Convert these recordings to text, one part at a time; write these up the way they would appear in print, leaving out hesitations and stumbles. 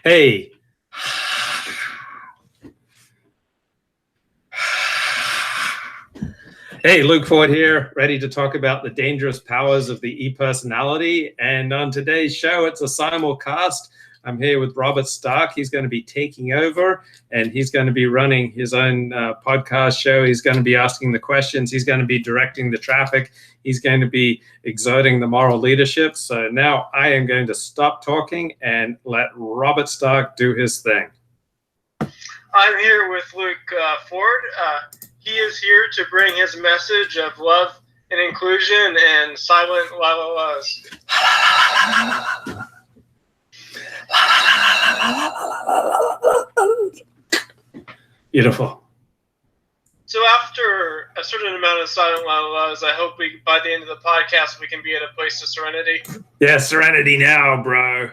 Hey. Hey, Luke Ford here, ready to talk about the dangerous powers of the e-personality. And on today's show, it's a simulcast. I'm here with Robert Stark. He's going to be taking over, and he's going to be running his own podcast show. He's going to be asking the questions. He's going to be directing the traffic. He's going to be exerting the moral leadership. So now I am going to stop talking and let Robert Stark do his thing. I'm here with Luke Ford. He is here to bring his message of love and inclusion and silent la-la-las. Beautiful. So after a certain amount of silent la-la-las, I hope by the end of the podcast we can be at a place of serenity. Yeah, serenity now, bro.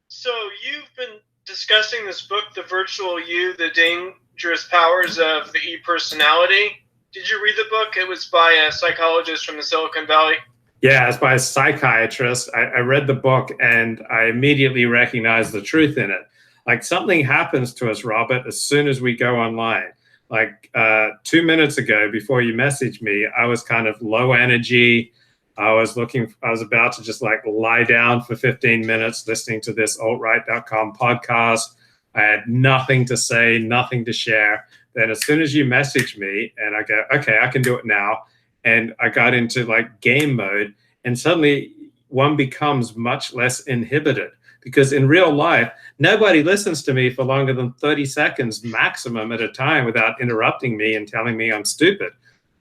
So you've been discussing this book, The Virtual You, The Dangerous Powers of the E-Personality. Did you read the book? It was by a psychologist from the Silicon Valley. Yeah, it's by a psychiatrist. I read the book and I immediately recognized the truth in it. Like, something happens to us, Robert, as soon as we go online. Like 2 minutes ago, before you messaged me, I was kind of low energy. I was about to just like lie down for 15 minutes listening to this altright.com podcast. I had nothing to say, nothing to share. Then as soon as you message me and I go, okay, I can do it now. And I got into like game mode, and suddenly one becomes much inhibited, inhibited, because in real life, nobody listens to me for longer than 30 seconds maximum at a time without interrupting me and telling me I'm stupid.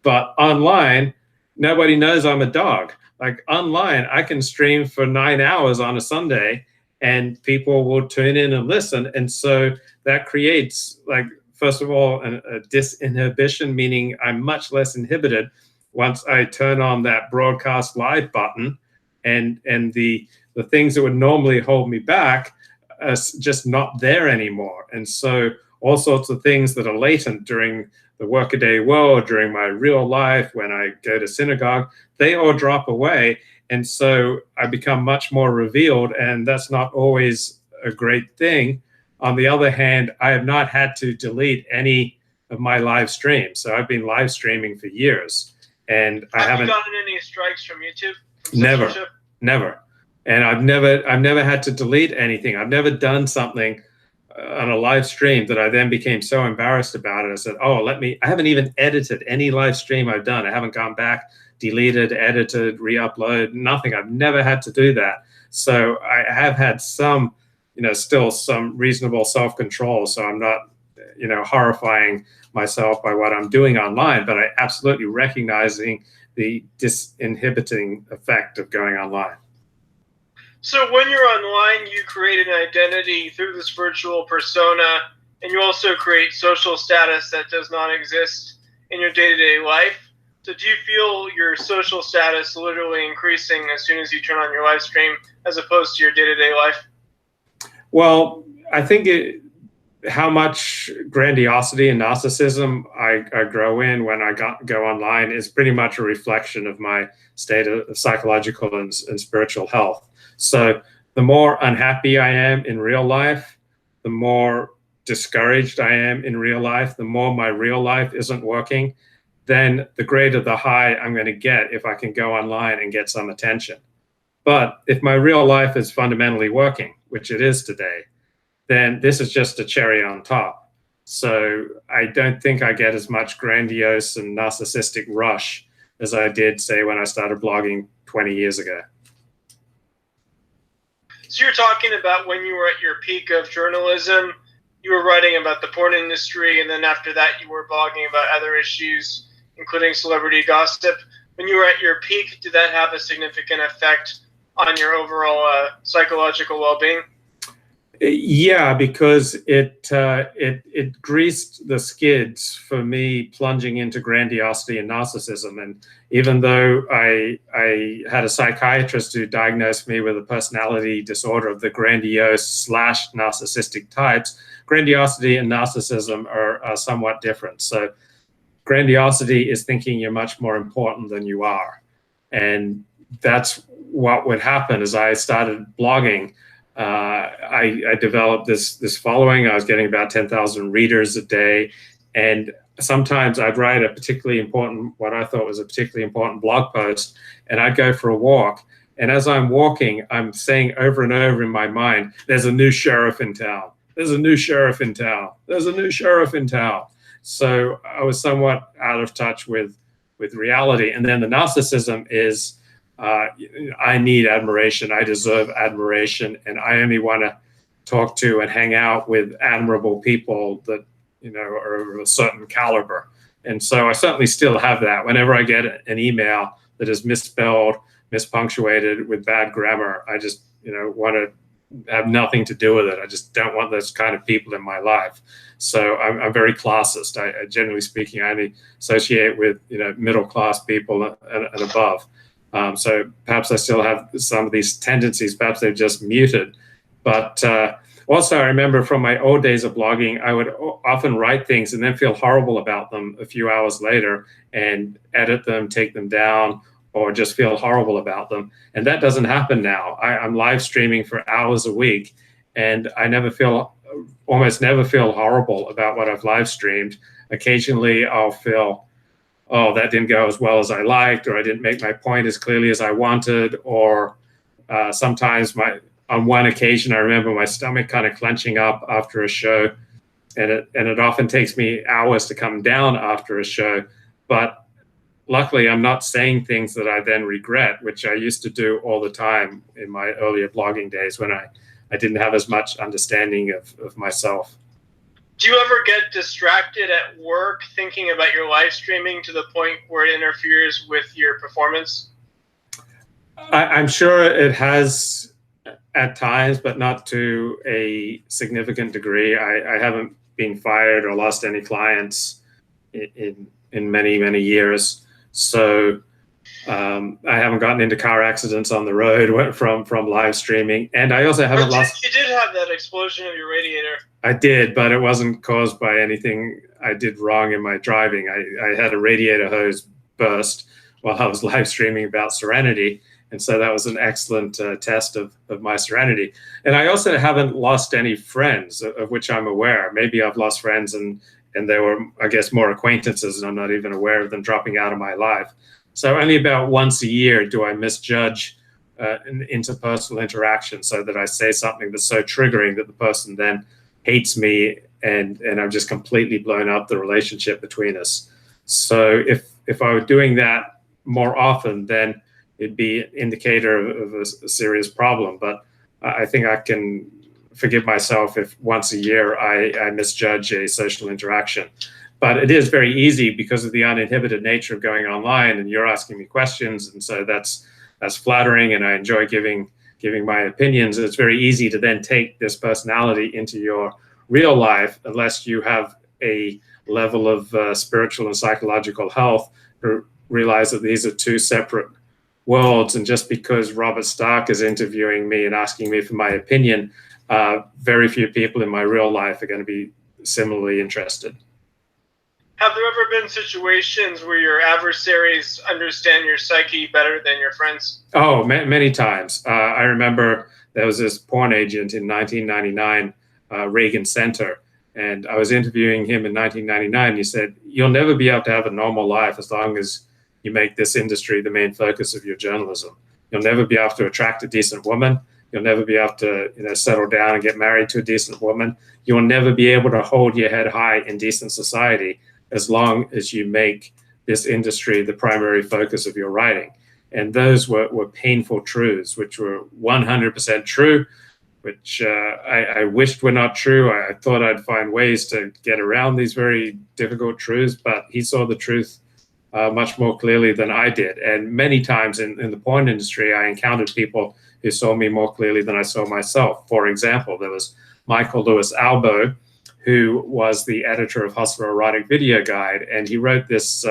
But online, nobody knows I'm a dog. Like, online, I can stream for 9 hours on a Sunday and people will tune in and listen. And so that creates, like, first of all, a disinhibition, meaning I'm much less inhibited once I turn on that broadcast live button, and the things that would normally hold me back are just not there anymore. And so all sorts of things that are latent during the workaday world, during my real life, when I go to synagogue, they all drop away. And so I become much more revealed, and that's not always a great thing. On the other hand, I have not had to delete any of my live streams. So I've been live streaming for years, and I haven't gotten any strikes from YouTube? Never. And I've never had to delete anything. I've never done something on a live stream that I then became so embarrassed about it. I said, I haven't even edited any live stream I've done. I haven't gone back, deleted, edited, re-upload, nothing. I've never had to do that. So I have had some, still some reasonable self-control. So I'm not, horrifying myself by what I'm doing online, but I absolutely recognizing the disinhibiting effect of going online. So when you're online, you create an identity through this virtual persona, and you also create social status that does not exist in your day-to-day life. So do you feel your social status literally increasing as soon as you turn on your live stream as opposed to your day-to-day life? Well, I think how much grandiosity and narcissism I grow in when I go online is pretty much a reflection of my state of psychological and spiritual health. So the more unhappy I am in real life, the more discouraged I am in real life, the more my real life isn't working, then the greater the high I'm going to get if I can go online and get some attention. But if my real life is fundamentally working, which it is today, then this is just a cherry on top. So I don't think I get as much grandiose and narcissistic rush as I did, say, when I started blogging 20 years ago. So you're talking about when you were at your peak of journalism, you were writing about the porn industry, and then after that you were blogging about other issues, including celebrity gossip. When you were at your peak, did that have a significant effect on your overall psychological well-being? Yeah, because it greased the skids for me plunging into grandiosity and narcissism. And even though I had a psychiatrist who diagnosed me with a personality disorder of the grandiose / narcissistic types, grandiosity and narcissism are somewhat different. So grandiosity is thinking you're much more important than you are. And that's what would happen is I started blogging. I developed this following. I was getting about 10,000 readers a day, and sometimes I'd write a particularly important, what I thought was a particularly important blog post, and I'd go for a walk. And as I'm walking, I'm saying over and over in my mind, there's a new sheriff in town. There's a new sheriff in town. There's a new sheriff in town. So I was somewhat out of touch with reality. And then the narcissism is, I need admiration. I deserve admiration. And I only want to talk to and hang out with admirable people that, are of a certain caliber. And so I certainly still have that. Whenever I get an email that is misspelled, mispunctuated, with bad grammar, I just, want to have nothing to do with it. I just don't want those kind of people in my life. So I'm very classist. I generally speaking, I only associate with, middle-class people and above. So perhaps I still have some of these tendencies. Perhaps they've just muted. But also, I remember from my old days of blogging, I would often write things and then feel horrible about them a few hours later and edit them, take them down, or just feel horrible about them. And that doesn't happen now. I'm live streaming for hours a week, and I almost never feel horrible about what I've live streamed. Occasionally, I'll feel, oh, that didn't go as well as I liked, or I didn't make my point as clearly as I wanted, or sometimes on one occasion, I remember my stomach kind of clenching up after a show, and it often takes me hours to come down after a show. But luckily, I'm not saying things that I then regret, which I used to do all the time in my earlier blogging days when I didn't have as much understanding of myself. Do you ever get distracted at work thinking about your live streaming to the point where it interferes with your performance? I'm sure it has at times, but not to a significant degree. I haven't been fired or lost any clients in many, many years. So I haven't gotten into car accidents on the road from live streaming. And I also haven't lost... You did have that explosion of your radiator. I did, but it wasn't caused by anything I did wrong in my driving. I had a radiator hose burst while I was live streaming about Serenity. And so that was an excellent test of my serenity. And I also haven't lost any friends of which I'm aware. Maybe I've lost friends and they were, I guess, more acquaintances, and I'm not even aware of them dropping out of my life. So only about once a year do I misjudge an interpersonal interaction so that I say something that's so triggering that the person then hates me and I've just completely blown up the relationship between us. So if I were doing that more often, then it'd be an indicator of a serious problem. But I think I can forgive myself if once a year I misjudge a social interaction. But it is very easy because of the uninhibited nature of going online, and you're asking me questions, and so that's flattering, and I enjoy giving my opinions. It's very easy to then take this personality into your real life unless you have a level of spiritual and psychological health to realize that these are two separate worlds. And just because Robert Stark is interviewing me and asking me for my opinion, very few people in my real life are going to be similarly interested. Have there ever been situations where your adversaries understand your psyche better than your friends? Oh, many times. I remember there was this porn agent in 1999, Reagan Center, and I was interviewing him in 1999. He said, "You'll never be able to have a normal life as long as you make this industry the main focus of your journalism. You'll never be able to attract a decent woman. You'll never be able to settle down and get married to a decent woman. You'll never be able to hold your head high in decent society as long as you make this industry the primary focus of your writing." And those were painful truths, which were 100% true, which I wished were not true. I thought I'd find ways to get around these very difficult truths, but he saw the truth much more clearly than I did. And many times in the porn industry, I encountered people who saw me more clearly than I saw myself. For example, there was Michael Lewis Albo, who was the editor of Hustler Erotic Video Guide, and he wrote this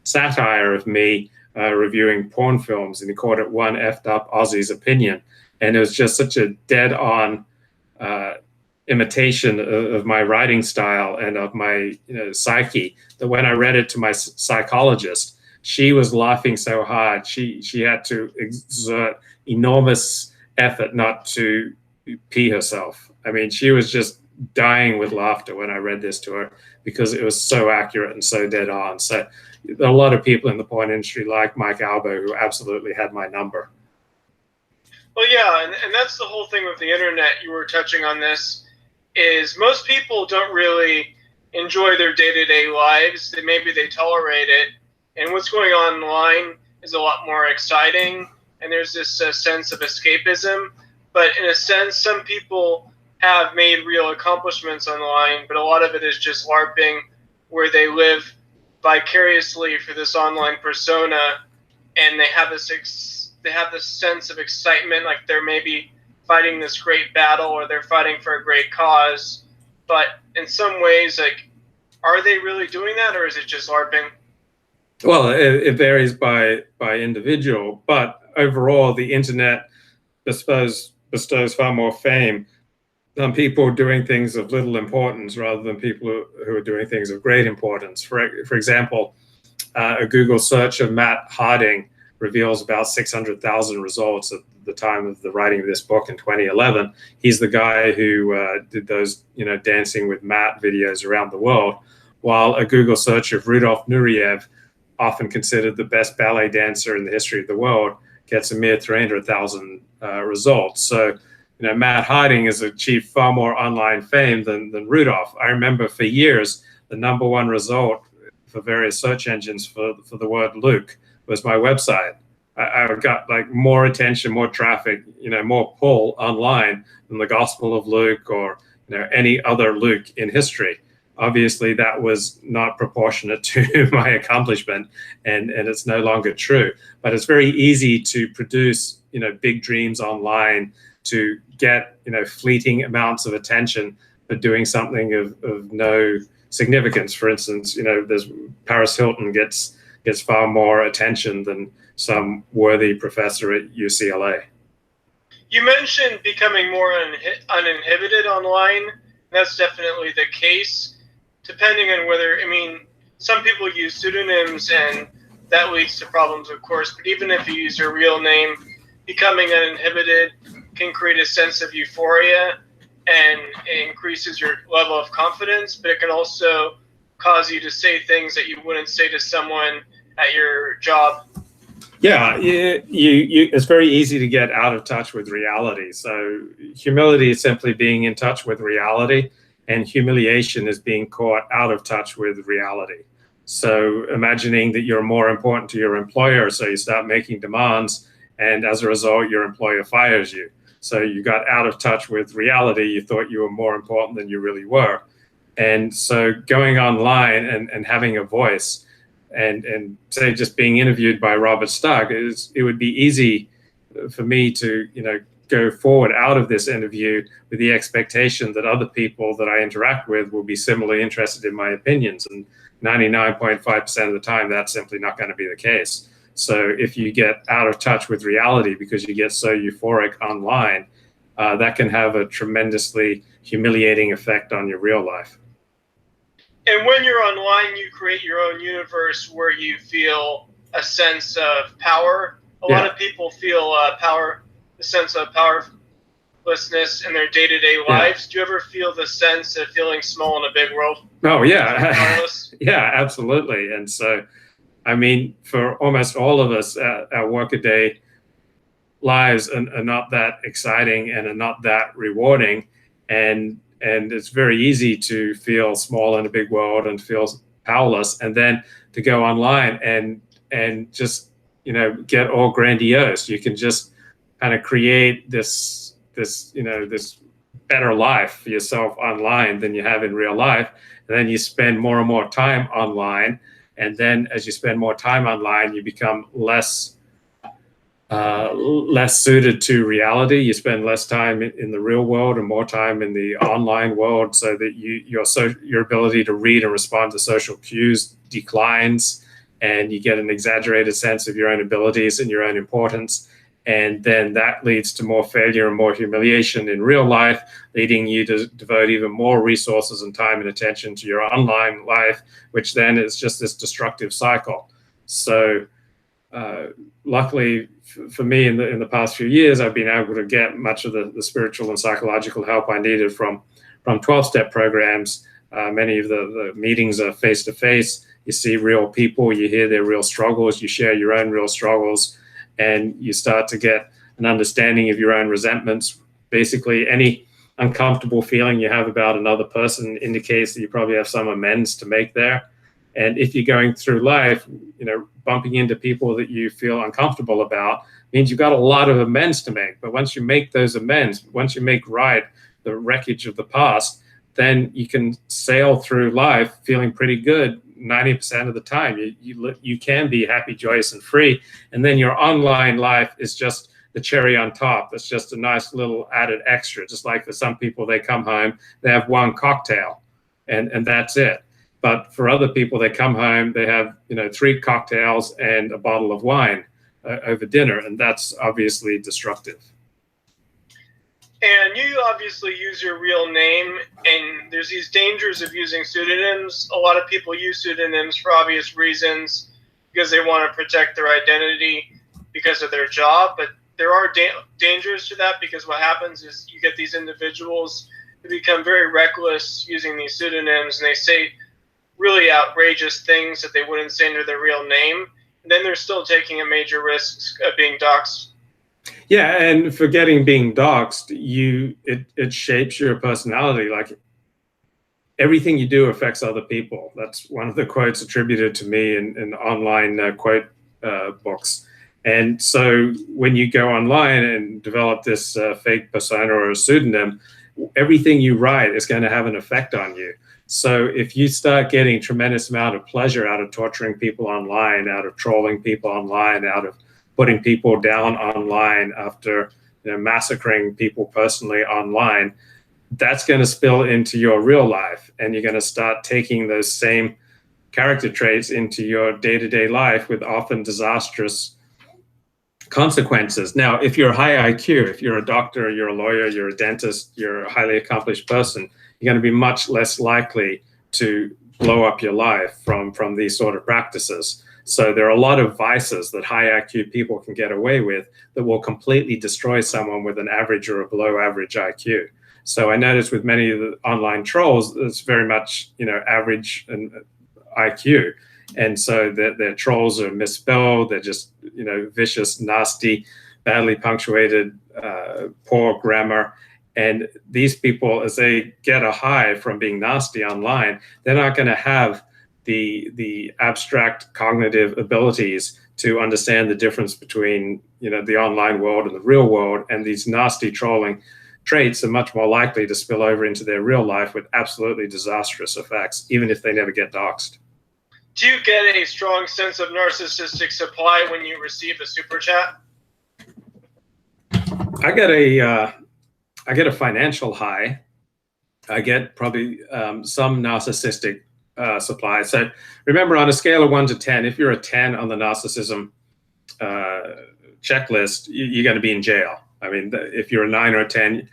satire of me reviewing porn films, and he called it One Effed Up Aussie's Opinion. And it was just such a dead-on imitation of my writing style and of my psyche that when I read it to my psychologist, she was laughing so hard. She had to exert enormous effort not to pee herself. I mean, she was just dying with laughter when I read this to her because it was so accurate and so dead on. So a lot of people in the porn industry, like Mike Albo, who absolutely had my number. Well, yeah, and that's the whole thing with the internet. You were touching on this, is most people don't really enjoy their day-to-day lives. Maybe they tolerate it, and what's going on online is a lot more exciting, and there's this sense of escapism. But in a sense, some people have made real accomplishments online, but a lot of it is just LARPing, where they live vicariously for this online persona, and they have this sense of excitement, like they're maybe fighting this great battle or they're fighting for a great cause. But in some ways, like, are they really doing that, or is it just LARPing? Well, it varies by individual, but overall, the internet bestows far more fame on people doing things of little importance rather than people who are doing things of great importance. For example, a Google search of Matt Harding reveals about 600,000 results at the time of the writing of this book in 2011. He's the guy who did those, Dancing with Matt videos around the world, while a Google search of Rudolf Nureyev, often considered the best ballet dancer in the history of the world, gets a mere 300,000 results. So, Matt Harding has achieved far more online fame than Rudolph. I remember for years, the #1 result for various search engines for the word Luke was my website. I got like more attention, more traffic, more pull online than the Gospel of Luke or any other Luke in history. Obviously, that was not proportionate to my accomplishment, and it's no longer true. But it's very easy to produce big dreams online, to get fleeting amounts of attention for doing something of no significance. For instance, there's Paris Hilton gets far more attention than some worthy professor at UCLA. You mentioned becoming more uninhibited online. That's definitely the case, depending on whether, some people use pseudonyms and that leads to problems, of course, but even if you use your real name, becoming uninhibited can create a sense of euphoria and it increases your level of confidence, but it can also cause you to say things that you wouldn't say to someone at your job. Yeah, it's very easy to get out of touch with reality. So humility is simply being in touch with reality, and humiliation is being caught out of touch with reality. So imagining that you're more important to your employer, so you start making demands, and as a result, your employer fires you. So you got out of touch with reality. You thought you were more important than you really were. And so going online and having a voice, and say just being interviewed by Robert Stark, it would be easy for me to go forward out of this interview with the expectation that other people that I interact with will be similarly interested in my opinions, and 99.5% of the time that's simply not going to be the case. So if you get out of touch with reality because you get so euphoric online, that can have a tremendously humiliating effect on your real life. And when you're online, you create your own universe where you feel a sense of power. A lot of people feel the sense of powerlessness in their day-to-day lives. Do you ever feel the sense of feeling small in a big world? Oh, yeah. Yeah, absolutely. And so, for almost all of us, our workaday lives are not that exciting and are not that rewarding. And it's very easy to feel small in a big world and feel powerless, and then to go online and just get all grandiose. You can just kind of create this better life for yourself online than you have in real life, and then you spend more and more time online. And then as you spend more time online, you become less suited to reality. You spend less time in the real world and more time in the online world, so that your ability to read and respond to social cues declines, and you get an exaggerated sense of your own abilities and your own importance. And then that leads to more failure and more humiliation in real life, leading you to devote even more resources and time and attention to your online life, which then is just this destructive cycle. So luckily for me, in the past few years, I've been able to get much of the spiritual and psychological help I needed from 12-step programs. Many of the meetings are face-to-face. You see real people, you hear their real struggles, you share your own real struggles, and you start to get an understanding of your own resentments. Basically, any uncomfortable feeling you have about another person indicates that you probably have some amends to make there. And if you're going through life, bumping into people that you feel uncomfortable about means you've got a lot of amends to make. But once you make those amends, once you make right the wreckage of the past, then you can sail through life feeling pretty good 90% of the time. You can be happy, joyous, and free. And then your online life is just the cherry on top. It's just a nice little added extra. Just like for some people, they come home, they have one cocktail, and that's it. But for other people, they come home, they have 3 cocktails and a bottle of wine over dinner, and that's obviously destructive. And you obviously use your real name, and there's these dangers of using pseudonyms. A lot of people use pseudonyms for obvious reasons because they want to protect their identity because of their job, but there are dangers to that, because what happens is you get these individuals who become very reckless using these pseudonyms, and they say really outrageous things that they wouldn't say under their real name, and then they're still taking a major risk of being doxxed. Yeah, and forgetting being doxxed, it shapes your personality. Like, everything you do affects other people. That's one of the quotes attributed to me in online quote books. And so when you go online and develop this fake persona or a pseudonym, everything you write is going to have an effect on you. So if you start getting tremendous amount of pleasure out of torturing people online, out of trolling people online, out of putting people down online, after massacring people personally online, that's going to spill into your real life, and you're going to start taking those same character traits into your day-to-day life with often disastrous consequences. Now, if you're high IQ, if you're a doctor, you're a lawyer, you're a dentist, you're a highly accomplished person, you're going to be much less likely to blow up your life from these sort of practices. So there are a lot of vices that high IQ people can get away with that will completely destroy someone with an average or a below average IQ. So I noticed with many of the online trolls, it's very much, average and IQ. And so their trolls are misspelled. They're just, vicious, nasty, badly punctuated, poor grammar. And these people, as they get a high from being nasty online, they're not going to have the abstract cognitive abilities to understand the difference between, the online world and the real world. And these nasty trolling traits are much more likely to spill over into their real life with absolutely disastrous effects, even if they never get doxxed. Do you get a strong sense of narcissistic supply when you receive a super chat? I get a financial high. I get probably some narcissistic supply. So remember, on a scale of 1 to 10, if you're a 10 on the narcissism checklist, you're going to be in jail. I mean, if you're a 9 or a 10,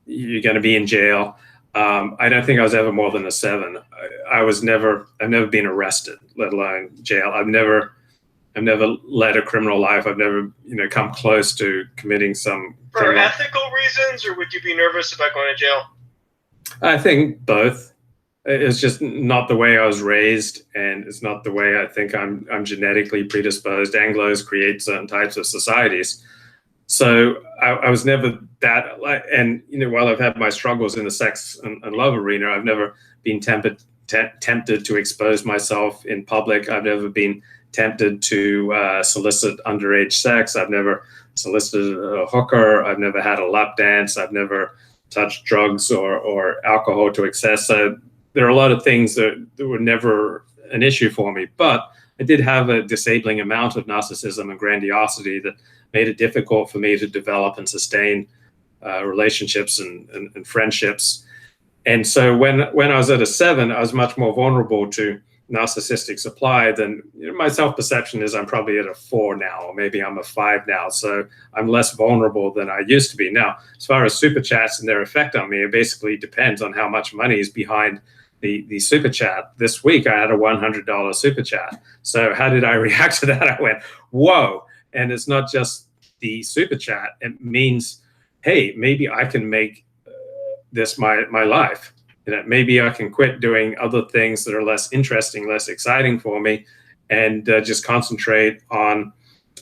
you're going to be in jail. I don't think I was ever more than a 7. I've never been arrested, let alone jail. I've never led a criminal life. I've never, come close to committing some. For ethical reasons, or would you be nervous about going to jail? I think both. It's just not the way I was raised, and it's not the way I think I'm genetically predisposed. Anglos create certain types of societies. So I was never that, and while I've had my struggles in the sex and love arena, I've never been tempted to expose myself in public. I've never been tempted to solicit underage sex. I've never solicited a hooker. I've never had a lap dance. I've never touched drugs or alcohol to excess. So there are a lot of things that were never an issue for me, but I did have a disabling amount of narcissism and grandiosity that made it difficult for me to develop and sustain relationships and friendships. And so when I was at a 7, I was much more vulnerable to narcissistic supply than my self-perception is. I'm probably at a 4 now, or maybe I'm a 5 now. So I'm less vulnerable than I used to be. Now, as far as super chats and their effect on me, it basically depends on how much money is behind the super chat. This week I had a $100 super chat. So how did I react to that? I went, whoa. And it's not just the super chat. It means, hey, maybe I can make this my life. Maybe I can quit doing other things that are less interesting, less exciting for me, and just concentrate on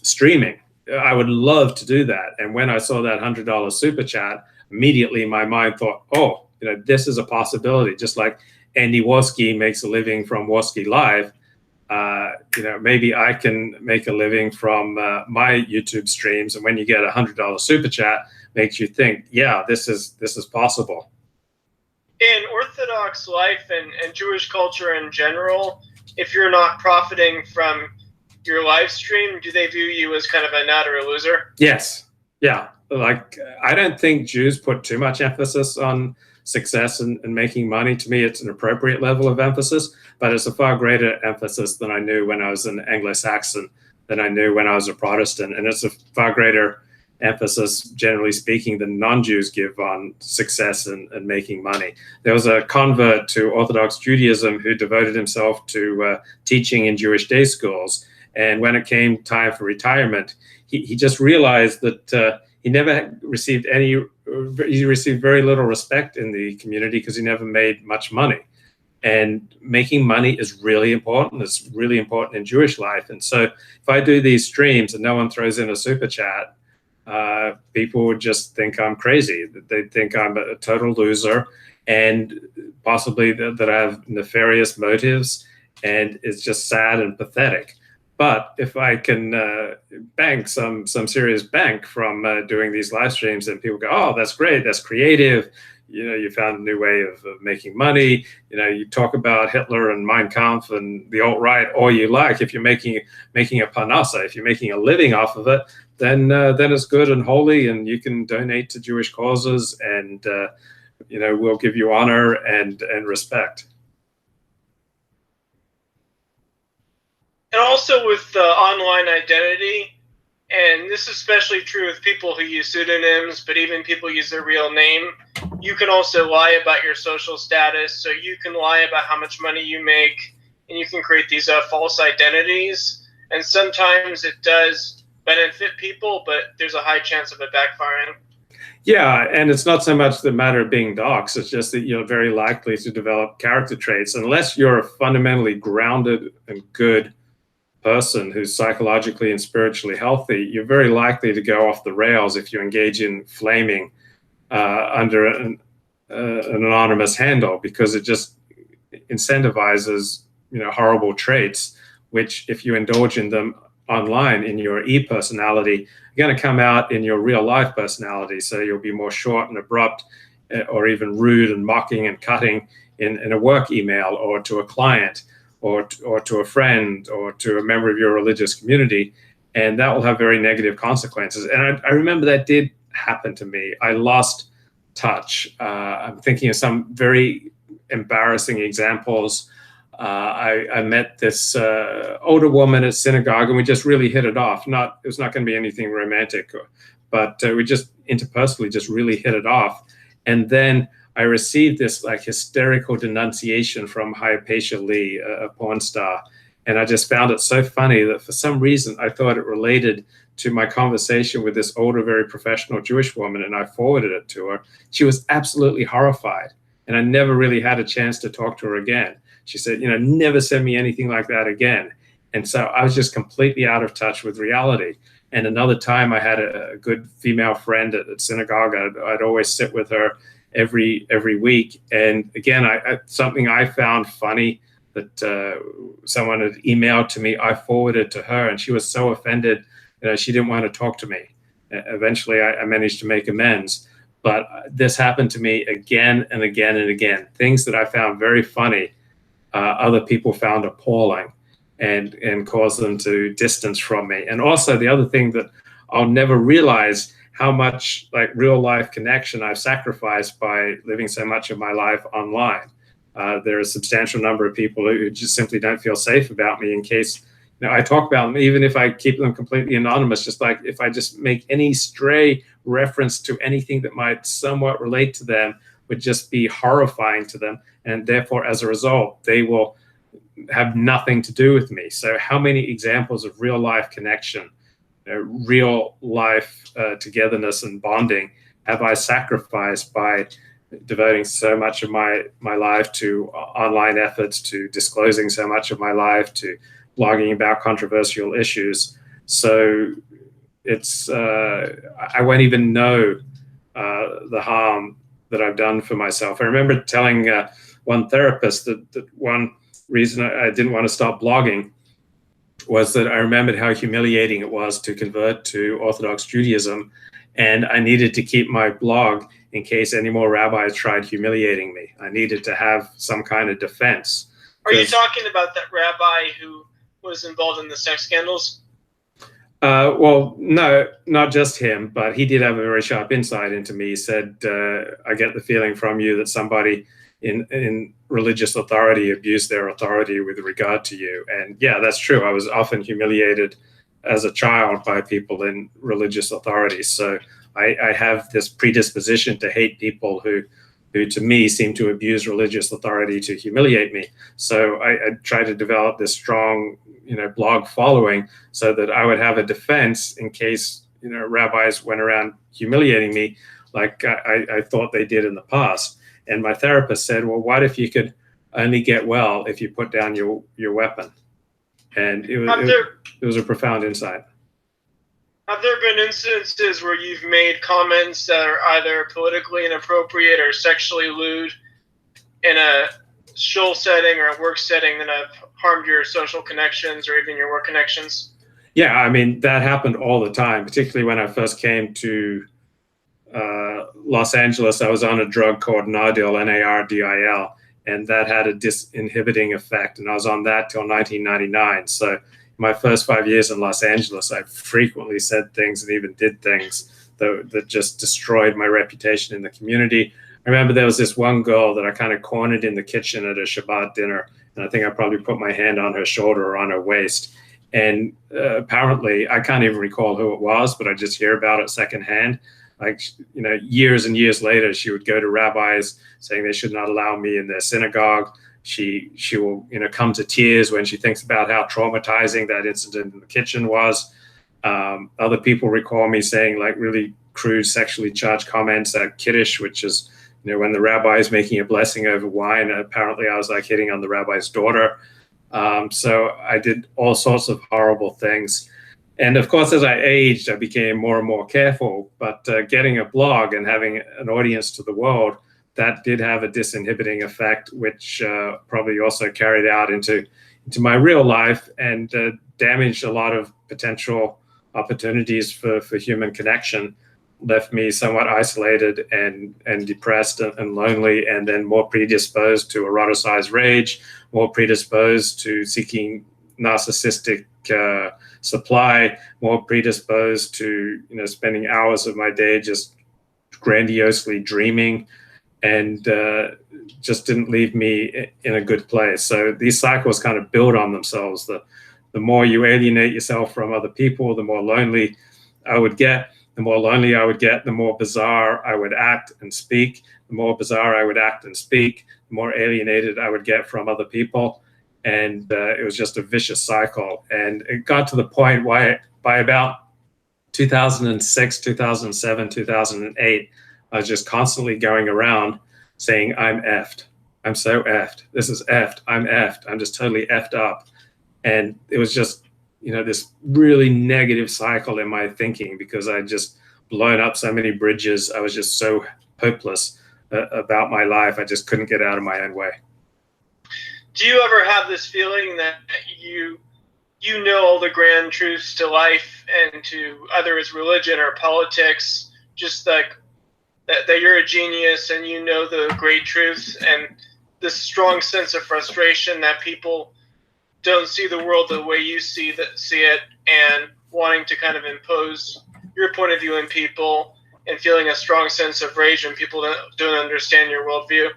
streaming. I would love to do that. And when I saw that $100 super chat, immediately my mind thought, oh, this is a possibility. Just like Andy Worski makes a living from Worski Live, maybe I can make a living from my YouTube streams. And when you get a $100 super chat, makes you think, yeah, this is possible. In Orthodox life and Jewish culture in general, if you're not profiting from your live stream, do they view you as kind of a nut or a loser? Yes. Yeah. Like, I don't think Jews put too much emphasis on success and making money. To me, it's an appropriate level of emphasis, but it's a far greater emphasis than I knew when I was an Anglo-Saxon, than I knew when I was a Protestant. And it's a far greater emphasis, generally speaking, than non-Jews give on success and making money. There was a convert to Orthodox Judaism who devoted himself to teaching in Jewish day schools. And when it came time for retirement, he just realized that he never received he received very little respect in the community because he never made much money. And making money is really important. It's really important in Jewish life. And so if I do these streams and no one throws in a super chat, people would just think I'm crazy. They think I'm a total loser, and possibly that I have nefarious motives, and it's just sad and pathetic. But if I can bank some serious bank from doing these live streams, and people go, oh, that's great, that's creative, you found a new way of making money, you talk about Hitler and Mein Kampf and the alt-right all you like. If you're making a parnasa, if you're making a living off of it, then it's good and holy, and you can donate to Jewish causes, and we'll give you honor and respect. And also with online identity, and this is especially true with people who use pseudonyms, but even people use their real name, you can also lie about your social status. So you can lie about how much money you make, and you can create these false identities. And sometimes it does benefit people, but there's a high chance of it backfiring. Yeah, and it's not so much the matter of being doxxed, it's just that you're very likely to develop character traits. Unless you're a fundamentally grounded and good person who's psychologically and spiritually healthy, you're very likely to go off the rails if you engage in flaming under an anonymous handle, because it just incentivizes horrible traits, which if you indulge in them online in your e-personality, you're going to come out in your real life personality. So you'll be more short and abrupt, or even rude and mocking and cutting in a work email, or to a client, or to a friend, or to a member of your religious community, and that will have very negative consequences. And I remember that did happen to me. I lost touch. I'm thinking of some very embarrassing examples. I met this older woman at synagogue, and we just really hit it off. It was not going to be anything romantic, but we just interpersonally just really hit it off. And then I received this like hysterical denunciation from Hypatia Lee, a porn star. And I just found it so funny that for some reason I thought it related to my conversation with this older, very professional Jewish woman, and I forwarded it to her. She was absolutely horrified, and I never really had a chance to talk to her again. She said, never send me anything like that again. And so I was just completely out of touch with reality. And another time I had a good female friend at synagogue. I'd always sit with her every week. And again, something I found funny that someone had emailed to me, I forwarded to her, and she was so offended, she didn't want to talk to me. Eventually, I managed to make amends. But this happened to me again and again and again. Things that I found very funny, other people found appalling, and caused them to distance from me. And also the other thing that I'll never realize how much like real life connection I've sacrificed by living so much of my life online. There are a substantial number of people who just simply don't feel safe about me in case I talk about them, even if I keep them completely anonymous. Just like if I just make any stray reference to anything that might somewhat relate to them would just be horrifying to them. And therefore, as a result, they will have nothing to do with me. So how many examples of real life connection, real life togetherness and bonding have I sacrificed by devoting so much of my life to online efforts, to disclosing so much of my life, to blogging about controversial issues? So it's I won't even know the harm that I've done for myself. I remember telling one therapist that one reason I didn't want to stop blogging was that I remembered how humiliating it was to convert to Orthodox Judaism, and I needed to keep my blog in case any more rabbis tried humiliating me. I needed to have some kind of defense. Are you talking about that rabbi who was involved in the sex scandals? Well, no, not just him, but he did have a very sharp insight into me. He said, I get the feeling from you that somebody in religious authority abused their authority with regard to you. And yeah, that's true. I was often humiliated as a child by people in religious authority. So I have this predisposition to hate people who to me seem to abuse religious authority to humiliate me. So I try to develop this strong, blog following so that I would have a defense in case, rabbis went around humiliating me like I thought they did in the past. And my therapist said, well, what if you could only get well if you put down your weapon? And it was a profound insight. Have there been instances where you've made comments that are either politically inappropriate or sexually lewd in a shul setting or a work setting that have harmed your social connections or even your work connections? Yeah, I mean, that happened all the time, particularly when I first came to Los Angeles. I was on a drug called Nardil, Nardil, and that had a disinhibiting effect. And I was on that till 1999. So my first 5 years in Los Angeles, I frequently said things and even did things that just destroyed my reputation in the community. I remember there was this one girl that I kind of cornered in the kitchen at a Shabbat dinner, and I think I probably put my hand on her shoulder or on her waist. And apparently, I can't even recall who it was, but I just hear about it secondhand. Like, years and years later, she would go to rabbis saying they should not allow me in their synagogue. She will, come to tears when she thinks about how traumatizing that incident in the kitchen was. Other people recall me saying like really crude sexually charged comments at Kiddush, which is, when the rabbi is making a blessing over wine. Apparently I was like hitting on the rabbi's daughter. So I did all sorts of horrible things. And of course, as I aged, I became more and more careful. But getting a blog and having an audience to the world, that did have a disinhibiting effect, which probably also carried out into my real life and damaged a lot of potential opportunities for human connection, left me somewhat isolated and depressed and lonely, and then more predisposed to eroticized rage, more predisposed to seeking narcissistic supply, more predisposed to spending hours of my day just grandiosely dreaming, and just didn't leave me in a good place. So these cycles kind of build on themselves. The more you alienate yourself from other people, the more lonely I would get. The more lonely I would get, the more bizarre I would act and speak. The more bizarre I would act and speak, the more alienated I would get from other people. And it was just a vicious cycle. And it got to the point why by about 2006, 2007, 2008, I was just constantly going around saying, I'm effed. I'm so effed. This is effed. I'm effed. I'm just totally effed up. And it was just, this really negative cycle in my thinking because I just blown up so many bridges. I was just so hopeless about my life. I just couldn't get out of my own way. Do you ever have this feeling that you know all the grand truths to life and to either as religion or politics, just like that you're a genius and you know the great truths, and this strong sense of frustration that people don't see the world the way you see it, and wanting to kind of impose your point of view on people and feeling a strong sense of rage when people don't understand your worldview?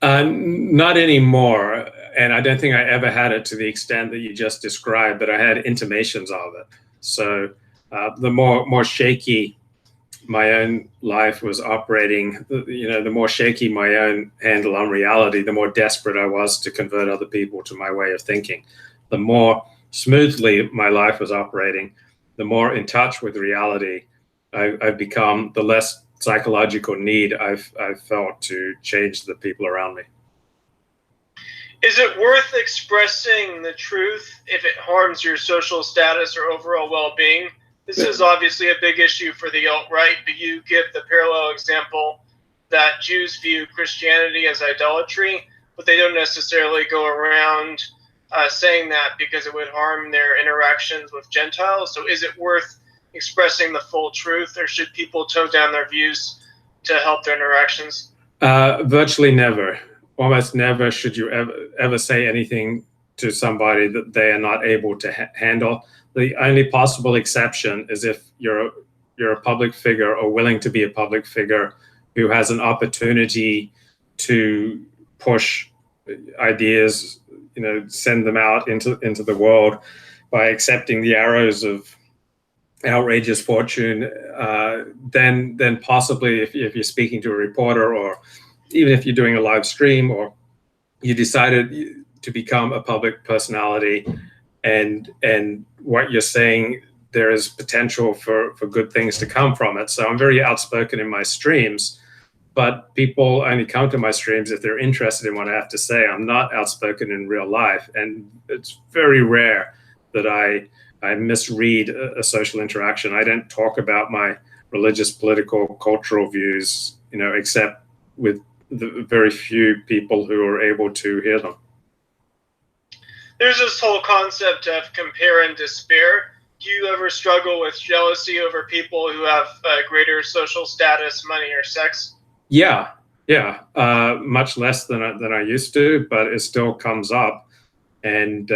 Not anymore. And I don't think I ever had it to the extent that you just described, but I had intimations of it. So the more shaky my own life was operating, the more shaky my own handle on reality, the more desperate I was to convert other people to my way of thinking. The more smoothly my life was operating, the more in touch with reality I've become, the less psychological need I've felt to change the people around me. Is it worth expressing the truth if it harms your social status or overall well-being? This is obviously a big issue for the alt-right, but you give the parallel example that Jews view Christianity as idolatry, but they don't necessarily go around saying that because it would harm their interactions with Gentiles. So is it worth expressing the full truth, or should people tone down their views to help their interactions? Virtually never. Almost never should you ever say anything to somebody that they are not able to handle. The only possible exception is if you're a public figure or willing to be a public figure who has an opportunity to push ideas, send them out into the world by accepting the arrows of outrageous fortune. Then possibly if you're speaking to a reporter, or even if you're doing a live stream, or you decided to become a public personality, and what you're saying, there is potential for good things to come from it. So I'm very outspoken in my streams, but people only come to my streams if they're interested in what I have to say. I'm not outspoken in real life, and it's very rare that I misread a social interaction. I don't talk about my religious, political, cultural views, except with the very few people who are able to hear them. There's this whole concept of compare and despair. Do you ever struggle with jealousy over people who have greater social status, money, or sex? Yeah. Much less than I used to, but it still comes up. And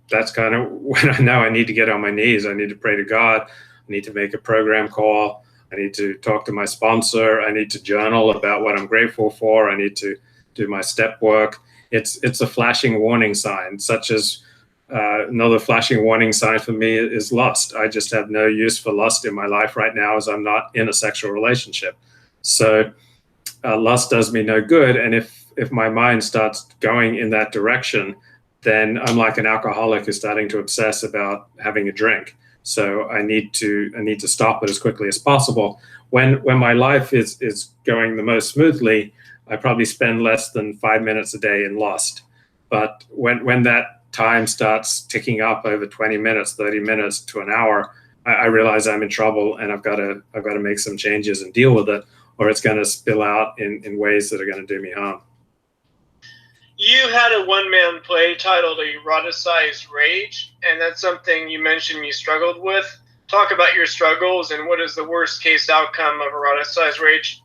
that's kind of when I know I need to get on my knees. I need to pray to God. I need to make a program call. I need to talk to my sponsor. I need to journal about what I'm grateful for. I need to do my step work. It's a flashing warning sign, such as another flashing warning sign for me is lust. I just have no use for lust in my life right now, as I'm not in a sexual relationship. So lust does me no good. And if my mind starts going in that direction, then I'm like an alcoholic who's starting to obsess about having a drink. So I need to stop it as quickly as possible. When my life is going the most smoothly, I probably spend less than 5 minutes a day in lust. But when that time starts ticking up over 20 minutes, 30 minutes to an hour, I realize I'm in trouble, and I've got to make some changes and deal with it, or it's going to spill out in ways that are going to do me harm. You had a one-man play titled Eroticized Rage, and that's something you mentioned you struggled with. Talk about your struggles and what is the worst case outcome of eroticized rage?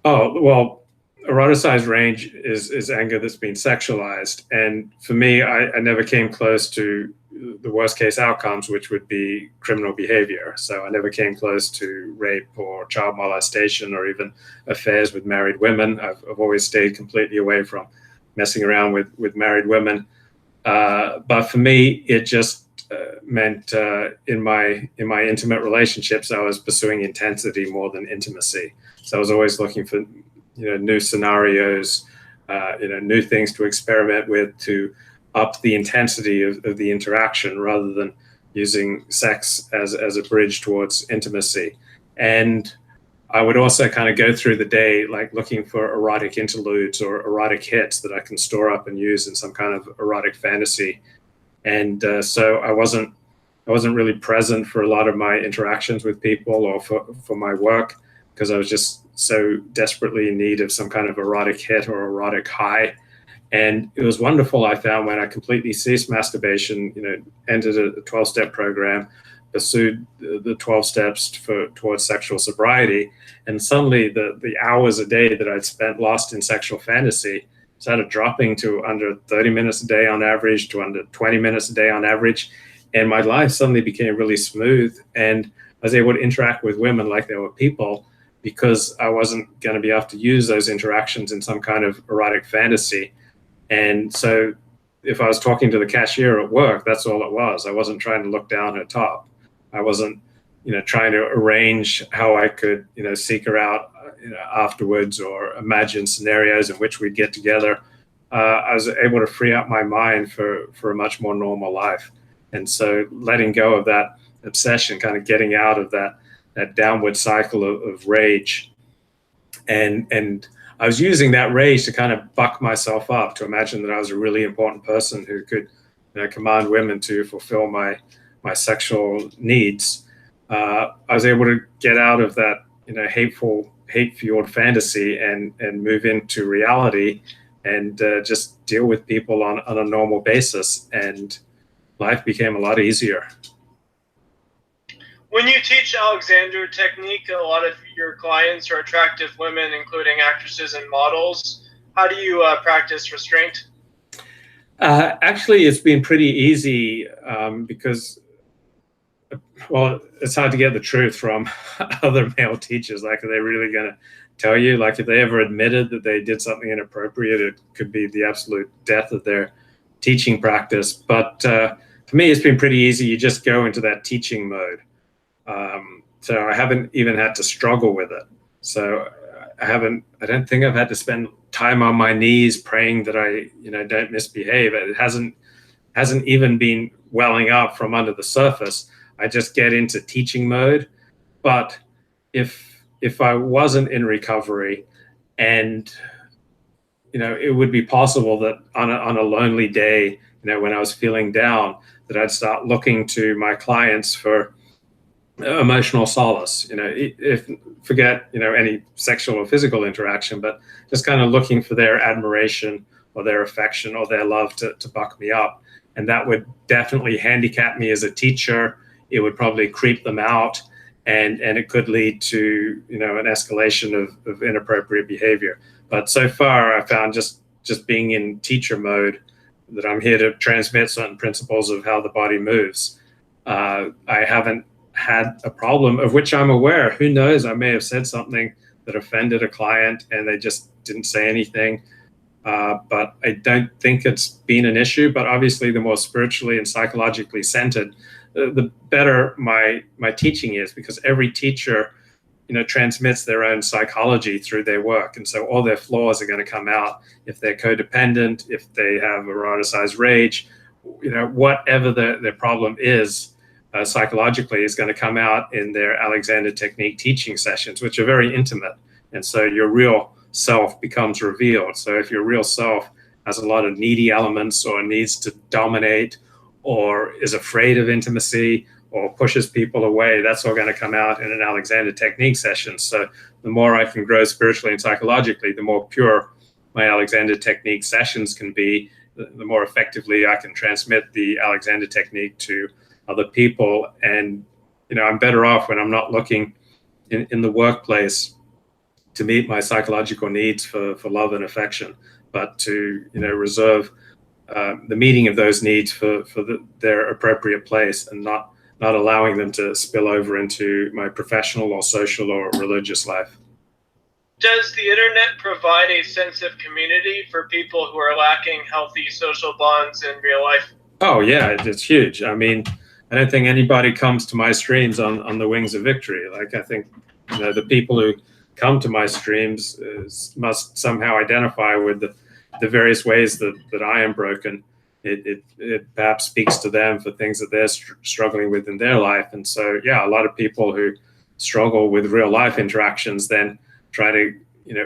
Oh, well, eroticized rage is anger that's been sexualized. And for me, I never came close to the worst case outcomes, which would be criminal behavior. So I never came close to rape or child molestation or even affairs with married women. I've always stayed completely away from messing around with married women. But for me, it just meant in my intimate relationships, I was pursuing intensity more than intimacy. So I was always looking for new scenarios, new things to experiment with to up the intensity of the interaction, rather than using sex as a bridge towards intimacy. And I would also kind of go through the day like looking for erotic interludes or erotic hits that I can store up and use in some kind of erotic fantasy. And so I wasn't really present for a lot of my interactions with people or for my work, because I was just so desperately in need of some kind of erotic hit or erotic high. And it was wonderful, I found, when I completely ceased masturbation, entered a 12-step program, pursued the 12 steps towards sexual sobriety. And suddenly the hours a day that I'd spent lost in sexual fantasy started dropping to under 30 minutes a day on average, to under 20 minutes a day on average. And my life suddenly became really smooth. And I was able to interact with women like they were people, because I wasn't going to be able to use those interactions in some kind of erotic fantasy. And so if I was talking to the cashier at work, that's all it was. I wasn't trying to look down her top. I wasn't trying to arrange how I could, seek her out, afterwards, or imagine scenarios in which we'd get together. I was able to free up my mind for a much more normal life. And so letting go of that obsession, kind of getting out of that downward cycle of rage. And I was using that rage to kind of buck myself up, to imagine that I was a really important person who could, command women to fulfill my sexual needs. I was able to get out of that, hate-fueled fantasy and move into reality, and just deal with people on a normal basis. And life became a lot easier. When you teach Alexander technique, a lot of your clients are attractive women, including actresses and models. How do you practice restraint? Actually, it's been pretty easy, because, well, it's hard to get the truth from other male teachers. Like, are they really going to tell you? Like, if they ever admitted that they did something inappropriate, it could be the absolute death of their teaching practice. But for me, it's been pretty easy. You just go into that teaching mode. So I haven't even had to struggle with it. So I don't think I've had to spend time on my knees praying that I, don't misbehave. It hasn't even been welling up from under the surface. I just get into teaching mode. But if I wasn't in recovery, and, it would be possible that on a lonely day, when I was feeling down, that I'd start looking to my clients for emotional solace, if forget, any sexual or physical interaction, but just kind of looking for their admiration or their affection or their love to buck me up. And that would definitely handicap me as a teacher. It would probably creep them out, and it could lead to, an escalation of inappropriate behavior. But so far, I found just being in teacher mode, that I'm here to transmit certain principles of how the body moves. I haven't had a problem of which I'm aware. Who knows? I may have said something that offended a client and they just didn't say anything. But I don't think it's been an issue. But obviously, the more spiritually and psychologically centered, the better my teaching is, because every teacher, transmits their own psychology through their work. And so all their flaws are going to come out if they're codependent, if they have eroticized rage, whatever their problem is. Psychologically is going to come out in their Alexander technique teaching sessions, which are very intimate. And so your real self becomes revealed. So if your real self has a lot of needy elements, or needs to dominate, or is afraid of intimacy, or pushes people away, that's all going to come out in an Alexander technique session. So the more I can grow spiritually and psychologically, the more pure my Alexander technique sessions can be, the more effectively I can transmit the Alexander technique to other people. And I'm better off when I'm not looking in the workplace to meet my psychological needs for love and affection, but to reserve the meeting of those needs for their appropriate place, and not allowing them to spill over into my professional or social or religious life. Does the internet provide a sense of community for people who are lacking healthy social bonds in real life? Oh yeah, it's huge. I mean, I don't think anybody comes to my streams on the wings of victory. Like, I think, the people who come to my streams must somehow identify with the various ways that I am broken. It perhaps speaks to them for things that they're struggling with in their life. And so, yeah, a lot of people who struggle with real life interactions then try to,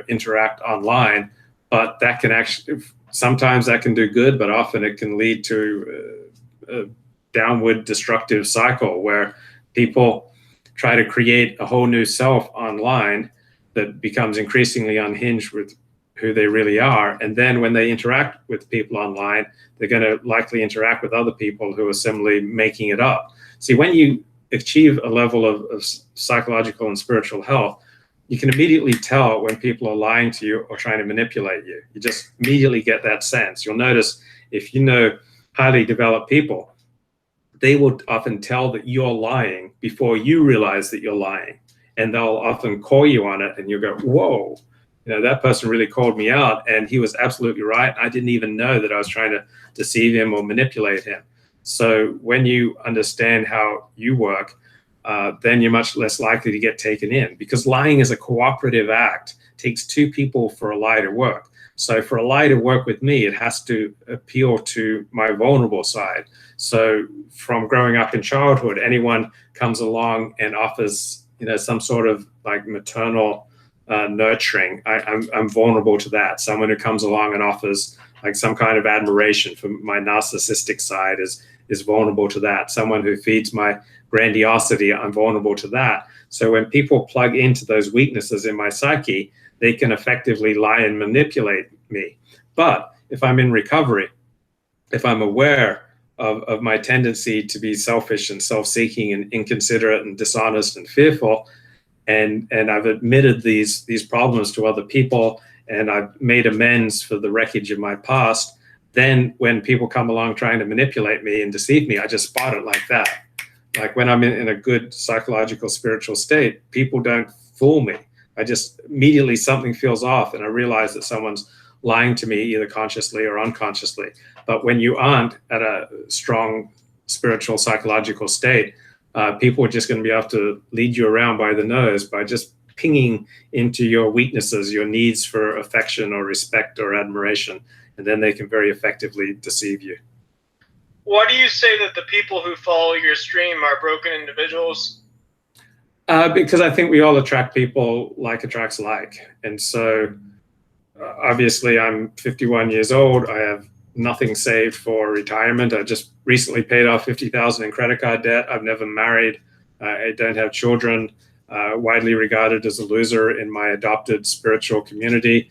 interact online. But that can actually, sometimes that can do good, but often it can lead to a downward destructive cycle where people try to create a whole new self online that becomes increasingly unhinged with who they really are. And then when they interact with people online, they're going to likely interact with other people who are similarly making it up. See, when you achieve a level of psychological and spiritual health, you can immediately tell when people are lying to you or trying to manipulate you. You just immediately get that sense. You'll notice, if you know highly developed people, they will often tell that you're lying before you realize that you're lying. And they'll often call you on it, and you'll go, whoa, that person really called me out, and he was absolutely right. I didn't even know that I was trying to deceive him or manipulate him. So when you understand how you work, then you're much less likely to get taken in, because lying is a cooperative act. It takes two people for a lie to work. So for a lie to work with me, it has to appeal to my vulnerable side. So from growing up in childhood, anyone comes along and offers, some sort of like maternal nurturing, I'm vulnerable to that. Someone who comes along and offers like some kind of admiration from my narcissistic side is vulnerable to that. Someone who feeds my grandiosity, I'm vulnerable to that. So when people plug into those weaknesses in my psyche, they can effectively lie and manipulate me. But if I'm in recovery, if I'm aware of my tendency to be selfish and self-seeking and inconsiderate and dishonest and fearful, and I've admitted these problems to other people, and I've made amends for the wreckage of my past, then when people come along trying to manipulate me and deceive me, I just spot it like that. Like when I'm in a good psychological, spiritual state, people don't fool me. I just immediately something feels off, and I realize that someone's lying to me either consciously or unconsciously. But when you aren't at a strong spiritual, psychological state, people are just going to be able to lead you around by the nose by just pinging into your weaknesses, your needs for affection or respect or admiration, and then they can very effectively deceive you. Why do you say that the people who follow your stream are broken individuals? Because I think we all attract people like attracts like. And so obviously I'm 51 years old. I have nothing saved for retirement. I just recently paid off $50,000 in credit card debt. I've never married. I don't have children. Widely regarded as a loser in my adopted spiritual community.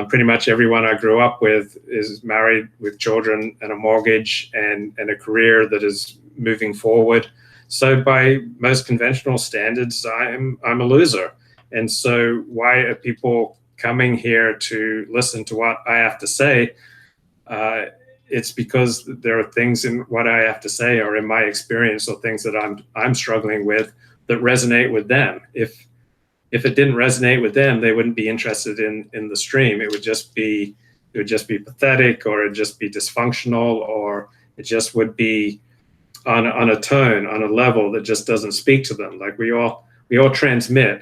Pretty much everyone I grew up with is married with children and a mortgage and a career that is moving forward. So by most conventional standards, I'm a loser. And so why are people coming here to listen to what I have to say? It's because there are things in what I have to say or in my experience or things that I'm struggling with that resonate with them. If it didn't resonate with them, they wouldn't be interested in the stream. It would just be pathetic, or it'd just be dysfunctional, or it just would be on a tone, on a level that just doesn't speak to them. Like we all transmit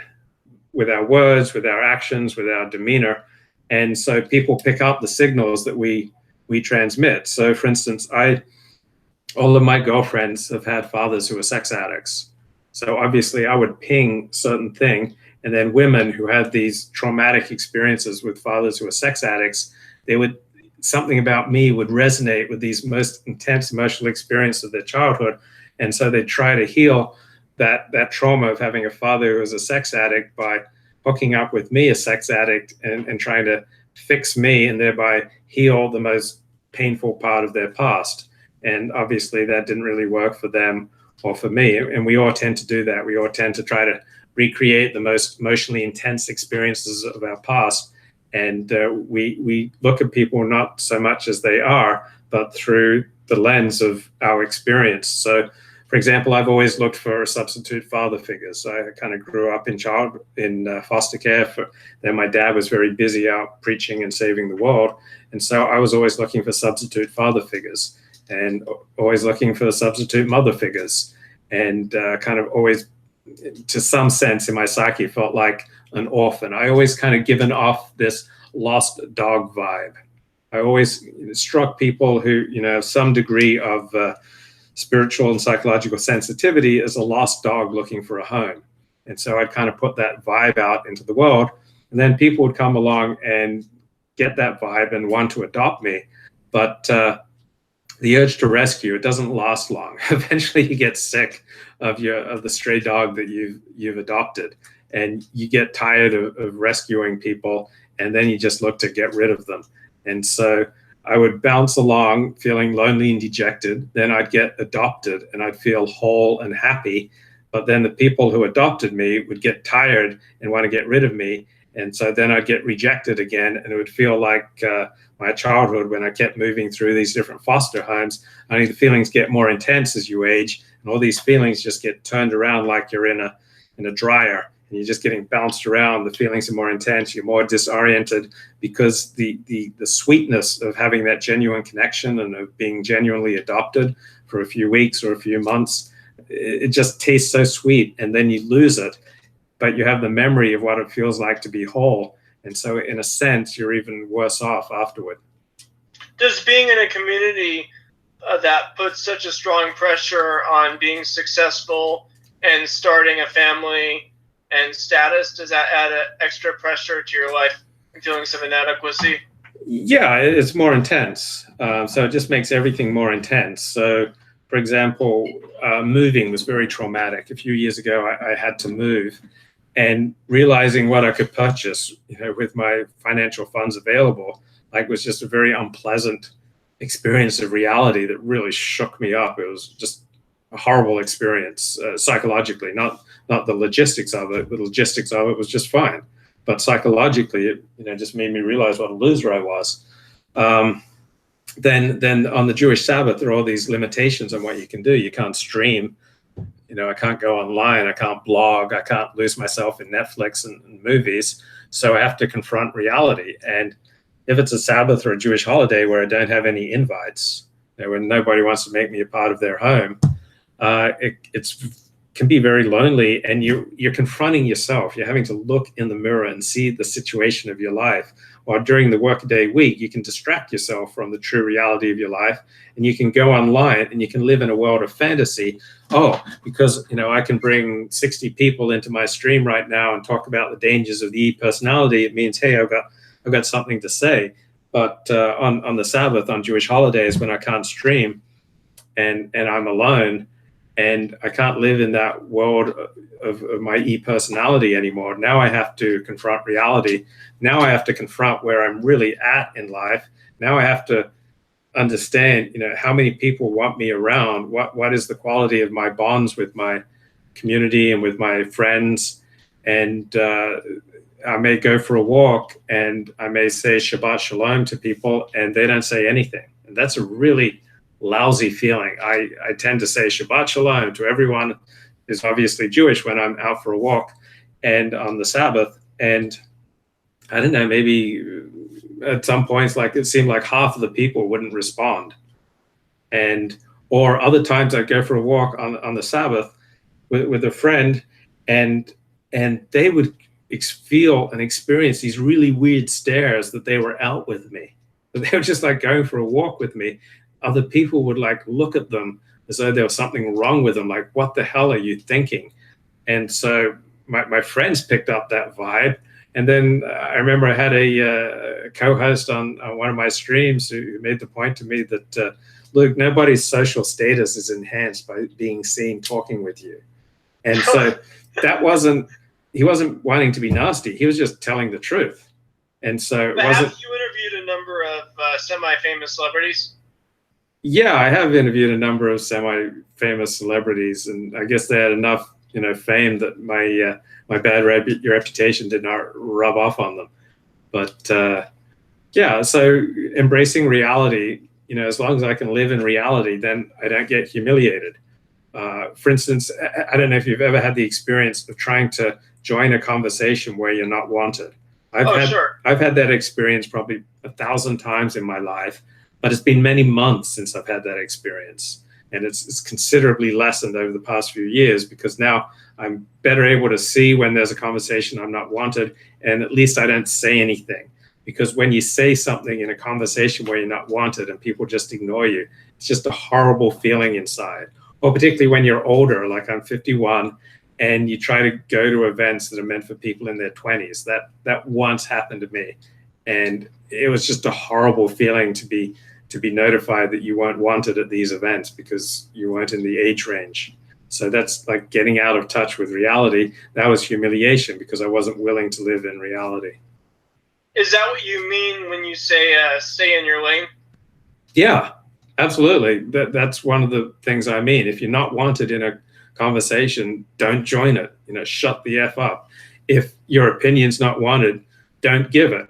with our words, with our actions, with our demeanor. And so people pick up the signals that we transmit. So for instance, all of my girlfriends have had fathers who are sex addicts. So obviously I would ping certain thing, and then women who had these traumatic experiences with fathers who are sex addicts, something about me would resonate with these most intense emotional experiences of their childhood. And so they try to heal that trauma of having a father who was a sex addict by hooking up with me, a sex addict, and trying to fix me and thereby heal the most painful part of their past. And obviously that didn't really work for them or for me. And we all tend to do that. We all tend to try to recreate the most emotionally intense experiences of our past. And we look at people not so much as they are, but through the lens of our experience. So, for example, I've always looked for substitute father figures. I kind of grew up in foster care. Then my dad was very busy out preaching and saving the world. And so I was always looking for substitute father figures and always looking for substitute mother figures. And kind of always, to some sense in my psyche, felt like an orphan. I always kind of given off this lost dog vibe. I always struck people who, have some degree of spiritual and psychological sensitivity as a lost dog looking for a home. And so I'd kind of put that vibe out into the world, and then people would come along and get that vibe and want to adopt me. But the urge to rescue, it doesn't last long. Eventually you get sick of the stray dog that you've adopted, and you get tired of rescuing people, and then you just look to get rid of them. And so I would bounce along feeling lonely and dejected. Then I'd get adopted and I'd feel whole and happy. But then the people who adopted me would get tired and want to get rid of me. And so then I'd get rejected again. And it would feel like my childhood when I kept moving through these different foster homes. Only the feelings get more intense as you age. And all these feelings just get turned around like you're in a dryer. And you're just getting bounced around. The feelings are more intense. You're more disoriented because the sweetness of having that genuine connection and of being genuinely adopted for a few weeks or a few months it just tastes so sweet, and then you lose it, but you have the memory of what it feels like to be whole. And so in a sense, you're even worse off afterward. Does being in a community that puts such a strong pressure on being successful and starting a family and status, does that add extra pressure to your life and feelings of inadequacy? Yeah, it's more intense. So it just makes everything more intense. So, for example, moving was very traumatic. A few years ago, I had to move, and realizing what I could purchase, with my financial funds available, was just a very unpleasant experience of reality that really shook me up. It was just a horrible experience psychologically, not the logistics of it. The logistics of it was just fine, but psychologically, it just made me realize what a loser I was. Then on the Jewish Sabbath, there are all these limitations on what you can do. You can't stream. I can't go online. I can't blog. I can't lose myself in Netflix and movies. So I have to confront reality. And if it's a Sabbath or a Jewish holiday where I don't have any invites, when nobody wants to make me a part of their home, it can be very lonely, and you're confronting yourself. You're having to look in the mirror and see the situation of your life. Or during the workday week, you can distract yourself from the true reality of your life, and you can go online and you can live in a world of fantasy. Oh, because I can bring 60 people into my stream right now and talk about the dangers of the e-personality. It means, hey, I've got something to say. But on the Sabbath, on Jewish holidays, when I can't stream and I'm alone, and I can't live in that world of my e-personality anymore. Now I have to confront reality. Now I have to confront where I'm really at in life. Now I have to understand, how many people want me around. What is the quality of my bonds with my community and with my friends? And I may go for a walk and I may say Shabbat Shalom to people, and they don't say anything. And that's a really lousy feeling. I tend to say Shabbat Shalom to everyone who's obviously Jewish when I'm out for a walk and on the Sabbath. And I don't know, maybe at some points, it seemed like half of the people wouldn't respond. Or other times I'd go for a walk on the Sabbath with a friend, and they would feel and experience these really weird stares that they were out with me. But they were just going for a walk with me. Other people would look at them as though there was something wrong with them. What the hell are you thinking? And so my friends picked up that vibe. And then I remember I had a co-host on one of my streams who made the point to me that, look, nobody's social status is enhanced by being seen talking with you. And so he wasn't wanting to be nasty. He was just telling the truth. And so it wasn't. Have you interviewed a number of semi-famous celebrities? Yeah, I have interviewed a number of semi-famous celebrities, and I guess they had enough, fame that my bad reputation did not rub off on them. But yeah, so embracing reality, as long as I can live in reality, then I don't get humiliated. For instance, I don't know if you've ever had the experience of trying to join a conversation where you're not wanted. Sure. I've had that experience probably 1,000 times in my life. But it's been many months since I've had that experience. And it's considerably lessened over the past few years, because now I'm better able to see when there's a conversation I'm not wanted, and at least I don't say anything. Because when you say something in a conversation where you're not wanted and people just ignore you, it's just a horrible feeling inside. Or particularly when you're older, like I'm 51, and you try to go to events that are meant for people in their 20s. That once happened to me. And it was just a horrible feeling to be notified that you weren't wanted at these events because you weren't in the age range. So that's like getting out of touch with reality. That was humiliation because I wasn't willing to live in reality. Is that what you mean when you say stay in your lane? Yeah, absolutely. That's one of the things I mean. If you're not wanted in a conversation, don't join it. Shut the F up. If your opinion's not wanted, don't give it.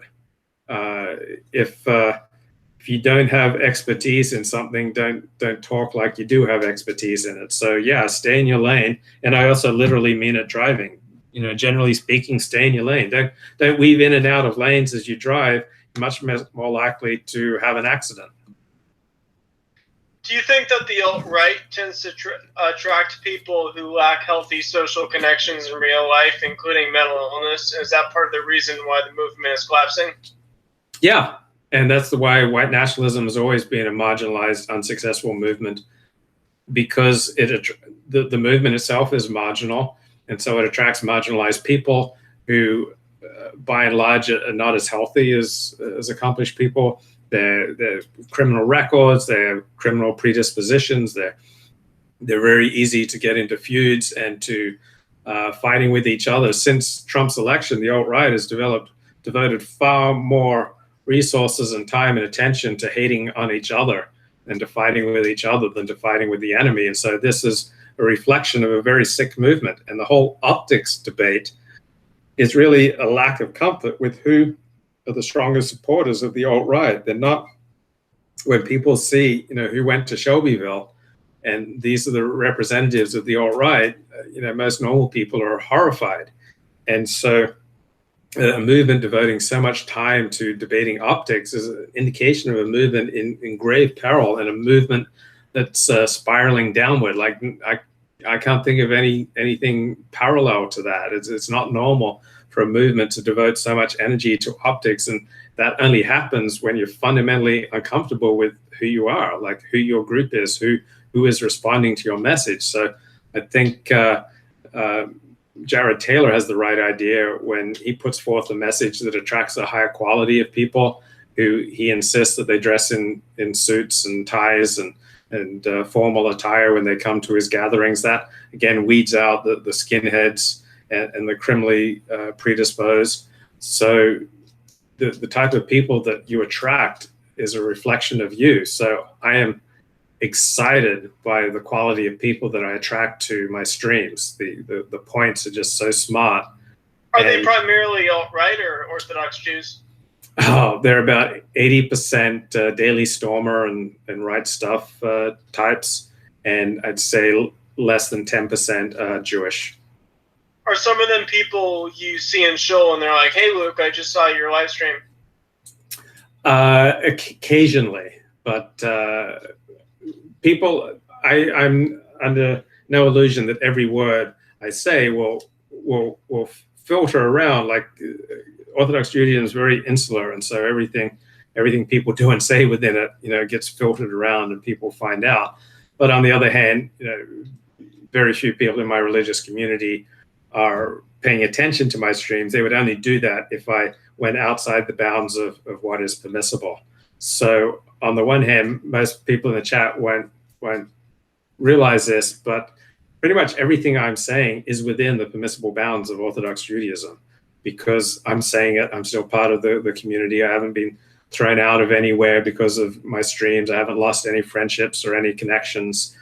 If you don't have expertise in something, don't talk like you do have expertise in it. So yeah, stay in your lane. And I also literally mean it driving. Generally speaking, stay in your lane. Don't weave in and out of lanes as you drive. You're much more likely to have an accident. Do you think that the alt-right tends to attract people who lack healthy social connections in real life, including mental illness? Is that part of the reason why the movement is collapsing? Yeah, and that's why white nationalism has always been a marginalized, unsuccessful movement, because the movement itself is marginal, and so it attracts marginalized people who, by and large, are not as healthy as accomplished people. Their criminal records, their criminal predispositions, they're very easy to get into feuds and to fighting with each other. Since Trump's election, the alt-right has devoted far more resources and time and attention to hating on each other and to fighting with each other than to fighting with the enemy. And so this is a reflection of a very sick movement. And the whole optics debate is really a lack of comfort with who are the strongest supporters of the alt-right. They're not, when people see, who went to Shelbyville, and these are the representatives of the alt-right, most normal people are horrified. And so a movement devoting so much time to debating optics is an indication of a movement in grave peril, and a movement that's spiraling downward. Like, I can't think of anything parallel to that. It's not normal for a movement to devote so much energy to optics, and that only happens when you're fundamentally uncomfortable with who you are, like who your group is, who is responding to your message. So I think Jared Taylor has the right idea when he puts forth a message that attracts a higher quality of people, who he insists that they dress in suits and ties and formal attire when they come to his gatherings. That, again, weeds out the skinheads and the criminally predisposed. So the type of people that you attract is a reflection of you. So I am excited by the quality of people that I attract to my streams. The points are just so smart. Are they primarily alt-right or Orthodox Jews? Oh, they're about 80% Daily Stormer and Right Stuff types, and I'd say less than 10% Jewish. Are some of them people you see in Shul and they're like, "Hey, Luke, I just saw your live stream"? Occasionally, but people, I'm under no illusion that every word I say will filter around. Like, Orthodox Judaism is very insular, and so everything people do and say within it, gets filtered around and people find out. But on the other hand, very few people in my religious community are paying attention to my streams. They would only do that if I went outside the bounds of what is permissible. So on the one hand, most people in the chat won't realize this, but pretty much everything I'm saying is within the permissible bounds of Orthodox Judaism. Because I'm saying it, I'm still part of the community. I haven't been thrown out of anywhere because of my streams. I haven't lost any friendships or any connections.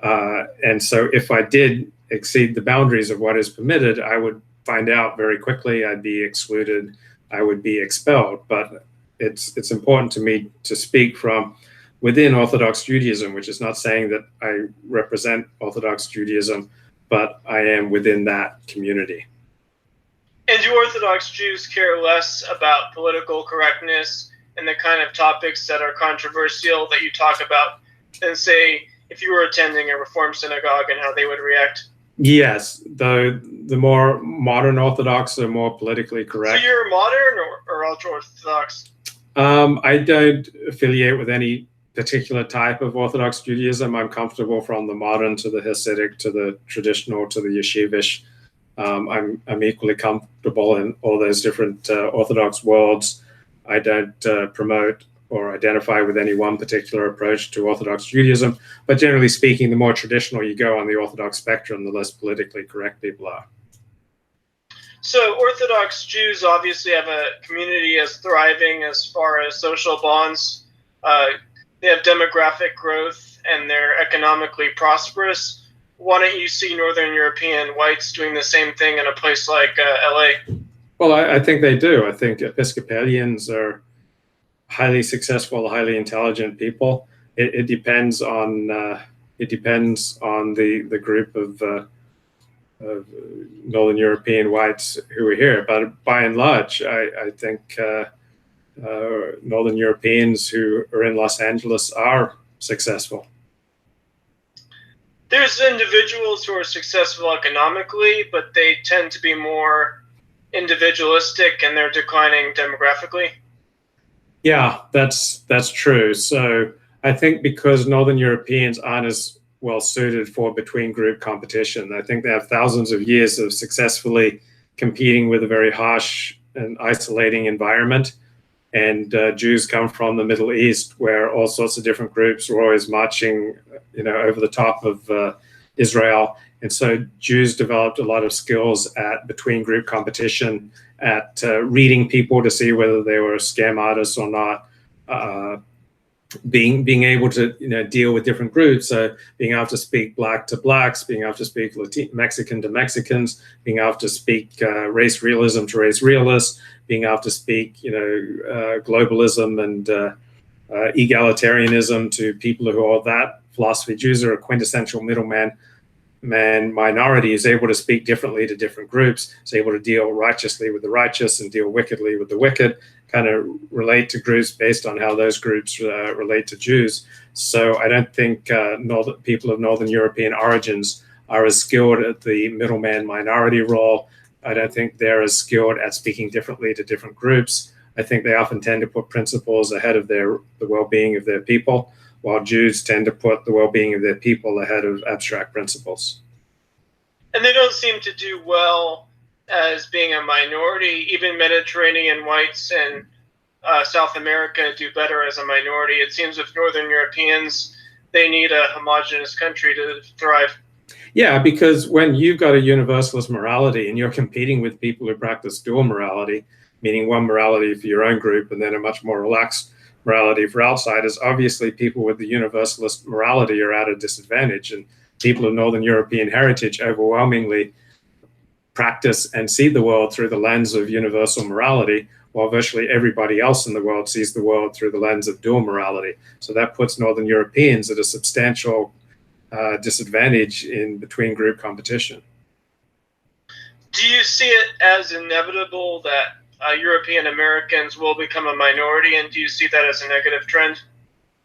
And so if I did exceed the boundaries of what is permitted, I would find out very quickly. I'd be excluded. I would be expelled. But it's important to me to speak from within Orthodox Judaism, which is not saying that I represent Orthodox Judaism, but I am within that community. And do Orthodox Jews care less about political correctness and the kind of topics that are controversial that you talk about than, say, if you were attending a Reform synagogue and how they would react? Yes, though the more modern Orthodox are more politically correct. So you're modern or ultra-Orthodox? I don't affiliate with any particular type of Orthodox Judaism. I'm comfortable from the modern to the Hasidic to the traditional to the yeshivish. I'm equally comfortable in all those different Orthodox worlds. I don't promote or identify with any one particular approach to Orthodox Judaism, but generally speaking, the more traditional you go on the Orthodox spectrum, the less politically correct people are. So Orthodox Jews obviously have a community as thriving as far as social bonds. They have demographic growth and they're economically prosperous. Why don't you see Northern European whites doing the same thing in a place like LA? Well, I think they do. I think Episcopalians are highly successful, highly intelligent people. It depends on the group of Northern European whites who are here. But by and large, I think Northern Europeans who are in Los Angeles are successful. There's individuals who are successful economically, but they tend to be more individualistic and they're declining demographically. Yeah, that's true. So I think because Northern Europeans aren't as well suited for between group competition, I think they have thousands of years of successfully competing with a very harsh and isolating environment. And Jews come from the Middle East, where all sorts of different groups were always marching, over the top of Israel. And so Jews developed a lot of skills at between group competition, at reading people to see whether they were scam artists or not, being able to deal with different groups. So being able to speak black to blacks, being able to speak Mexican to Mexicans, being able to speak race realism to race realists, being able to speak globalism and egalitarianism to people who are that philosophy. Jews are a quintessential middleman minority, is able to speak differently to different groups, is able to deal righteously with the righteous and deal wickedly with the wicked, kind of relate to groups based on how those groups relate to Jews. So I don't think people of Northern European origins are as skilled at the middleman minority role. I don't think they're as skilled at speaking differently to different groups. I think they often tend to put principles ahead of the well-being of their people, while Jews tend to put the well-being of their people ahead of abstract principles. And they don't seem to do well as being a minority. Even Mediterranean whites in South America do better as a minority. It seems with Northern Europeans, they need a homogenous country to thrive. Yeah, because when you've got a universalist morality and you're competing with people who practice dual morality, meaning one morality for your own group and then a much more relaxed morality for outsiders, obviously people with the universalist morality are at a disadvantage, and people of Northern European heritage overwhelmingly practice and see the world through the lens of universal morality, while virtually everybody else in the world sees the world through the lens of dual morality. So that puts Northern Europeans at a substantial disadvantage in between group competition. Do you see it as inevitable that European Americans will become a minority, and do you see that as a negative trend?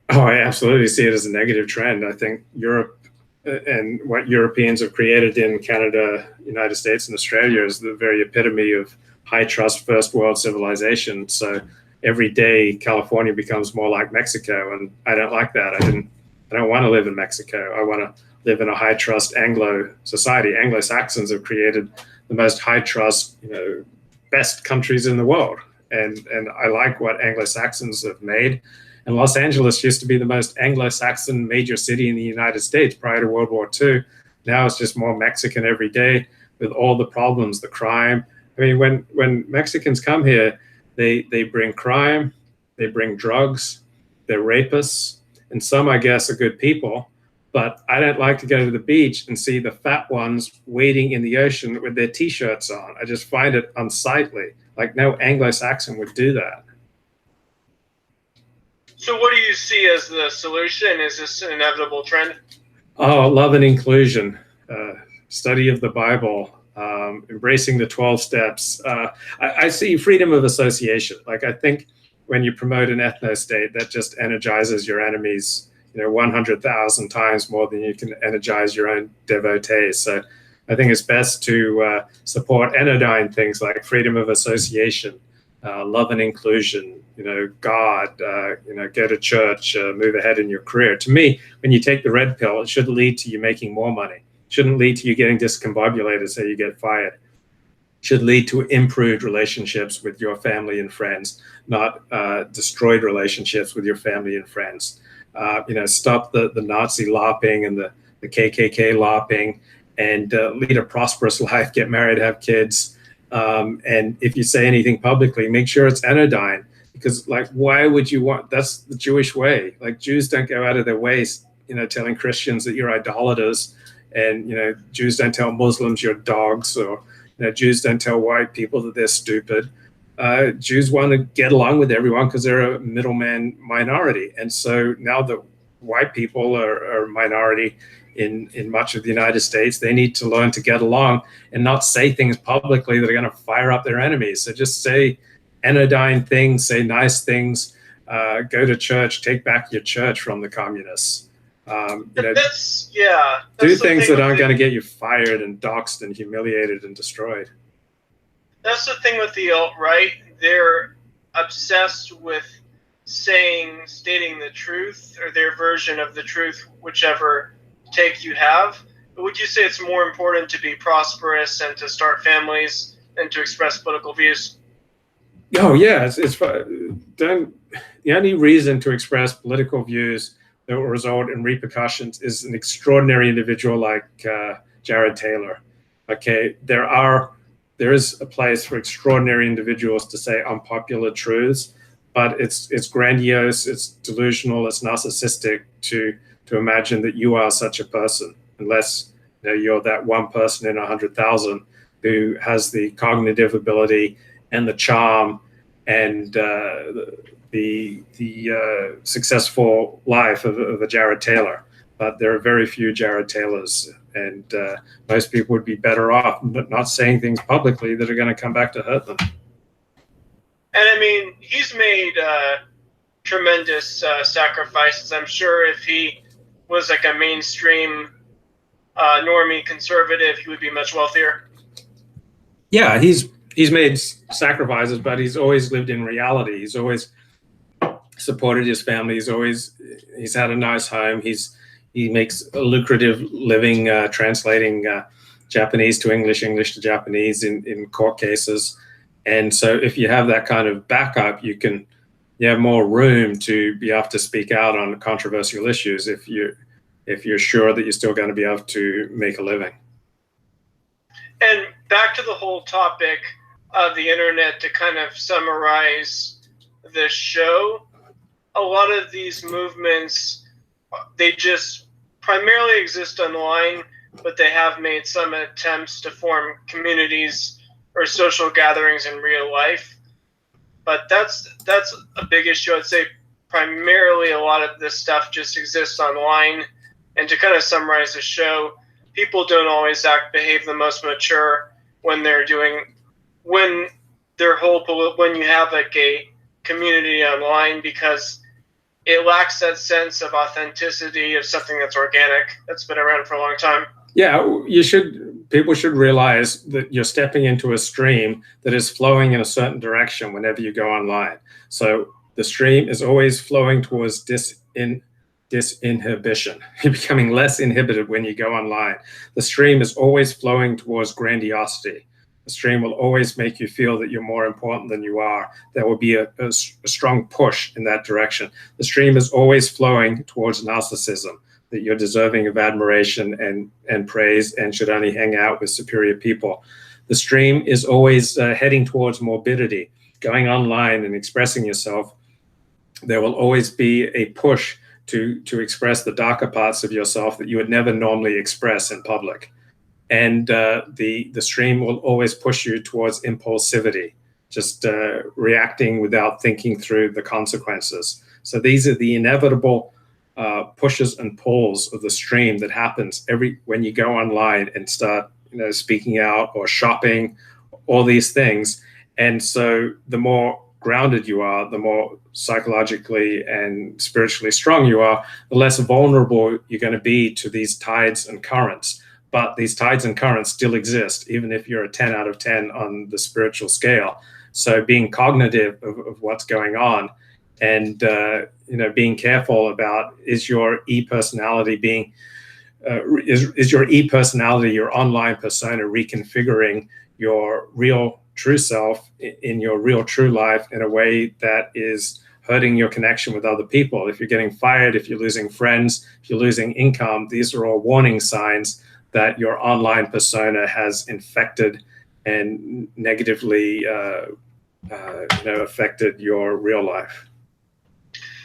Oh, I absolutely see it as a negative trend. I think Europe and what Europeans have created in Canada, United States, and Australia is the very epitome of high trust first world civilization. So every day California becomes more like Mexico, and I don't like that. I don't want to live in Mexico. I want to live in a high trust Anglo society. Anglo-Saxons have created the most high trust, best countries in the world. And I like what Anglo-Saxons have made. And Los Angeles used to be the most Anglo-Saxon major city in the United States prior to World War II. Now it's just more Mexican every day with all the problems, the crime. I mean, when Mexicans come here, they bring crime, they bring drugs, they're rapists, and some, I guess, are good people. But I don't like to go to the beach and see the fat ones wading in the ocean with their T-shirts on. I just find it unsightly. Like no Anglo-Saxon would do that. So what do you see as the solution? Is this an inevitable trend? Oh, love and inclusion, study of the Bible, embracing the 12 steps. I see freedom of association. Like I think when you promote an ethno-state, that just energizes your enemies 100,000 times more than you can energize your own devotees. So I think it's best to support anodyne things like freedom of association, love and inclusion, God, go to church, move ahead in your career. To me, when you take the red pill, it should lead to you making more money. It shouldn't lead to you getting discombobulated so you get fired. It should lead to improved relationships with your family and friends, not destroyed relationships with your family and friends. Stop the Nazi LARPing and the KKK LARPing, and lead a prosperous life, get married, have kids. And if you say anything publicly, make sure it's anodyne, because why would you want, that's the Jewish way. Like Jews don't go out of their ways, telling Christians that you're idolaters, and, Jews don't tell Muslims you're dogs, or, Jews don't tell white people that they're stupid. Jews want to get along with everyone because they're a middleman minority. And so now that white people are a minority in much of the United States, they need to learn to get along and not say things publicly that are going to fire up their enemies. So just say anodyne things, say nice things, go to church, take back your church from the communists. That's do things that aren't going to get you fired and doxxed and humiliated and destroyed. That's the thing with the alt-right. They're obsessed with stating the truth, or their version of the truth, whichever take you have. But would you say it's more important to be prosperous and to start families than to express political views? Oh yeah, the only reason to express political views that will result in repercussions is an extraordinary individual like Jared Taylor. Okay, there is a place for extraordinary individuals to say unpopular truths, but it's grandiose, it's delusional, it's narcissistic to imagine that you are such a person, unless you're that one person in 100,000 who has the cognitive ability and the charm and the successful life of a Jared Taylor. But there are very few Jared Taylors, and most people would be better off not saying things publicly that are going to come back to hurt them. And I mean, he's made tremendous sacrifices. I'm sure if he was like a mainstream normie conservative, he would be much wealthier. Yeah, he's made sacrifices, but he's always lived in reality. He's always supported his family. He's had a nice home. He makes a lucrative living translating Japanese to English, English to Japanese in court cases. And so if you have that kind of backup, you have more room to be able to speak out on controversial issues if you're sure that you're still going to be able to make a living. And back to the whole topic of the internet, to kind of summarize the show, a lot of these movements, they just primarily exist online, but they have made some attempts to form communities or social gatherings in real life. But that's a big issue. I'd say primarily a lot of this stuff just exists online. And to kind of summarize the show, people don't always behave the most mature when you have like a community online, because it lacks that sense of authenticity of something that's organic, that's been around for a long time. Yeah, people should realize that you're stepping into a stream that is flowing in a certain direction whenever you go online. So the stream is always flowing towards disinhibition. You're becoming less inhibited when you go online. The stream is always flowing towards grandiosity. The stream will always make you feel that you're more important than you are. There will be a strong push in that direction. The stream is always flowing towards narcissism, that you're deserving of admiration and praise and should only hang out with superior people. The stream is always heading towards morbidity. Going online and expressing yourself, there will always be a push to express the darker parts of yourself that you would never normally express in public. And the stream will always push you towards impulsivity, just reacting without thinking through the consequences. So these are the inevitable pushes and pulls of the stream that happens when you go online and start speaking out or shopping, all these things. And so the more grounded you are, the more psychologically and spiritually strong you are, the less vulnerable you're going to be to these tides and currents. But these tides and currents still exist, even if you're a 10 out of 10 on the spiritual scale. So being cognitive of what's going on, and being careful about, is your e-personality your online persona reconfiguring your real true self in your real true life in a way that is hurting your connection with other people? If you're getting fired, if you're losing friends, if you're losing income, these are all warning signs that your online persona has infected and negatively affected your real life.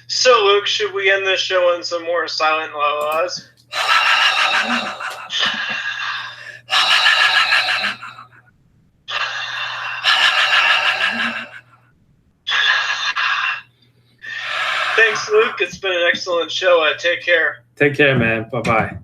So, Luke, should we end this show on some more silent la-las? Thanks, Luke. It's been an excellent show. Take care. Take care, man. Bye-bye.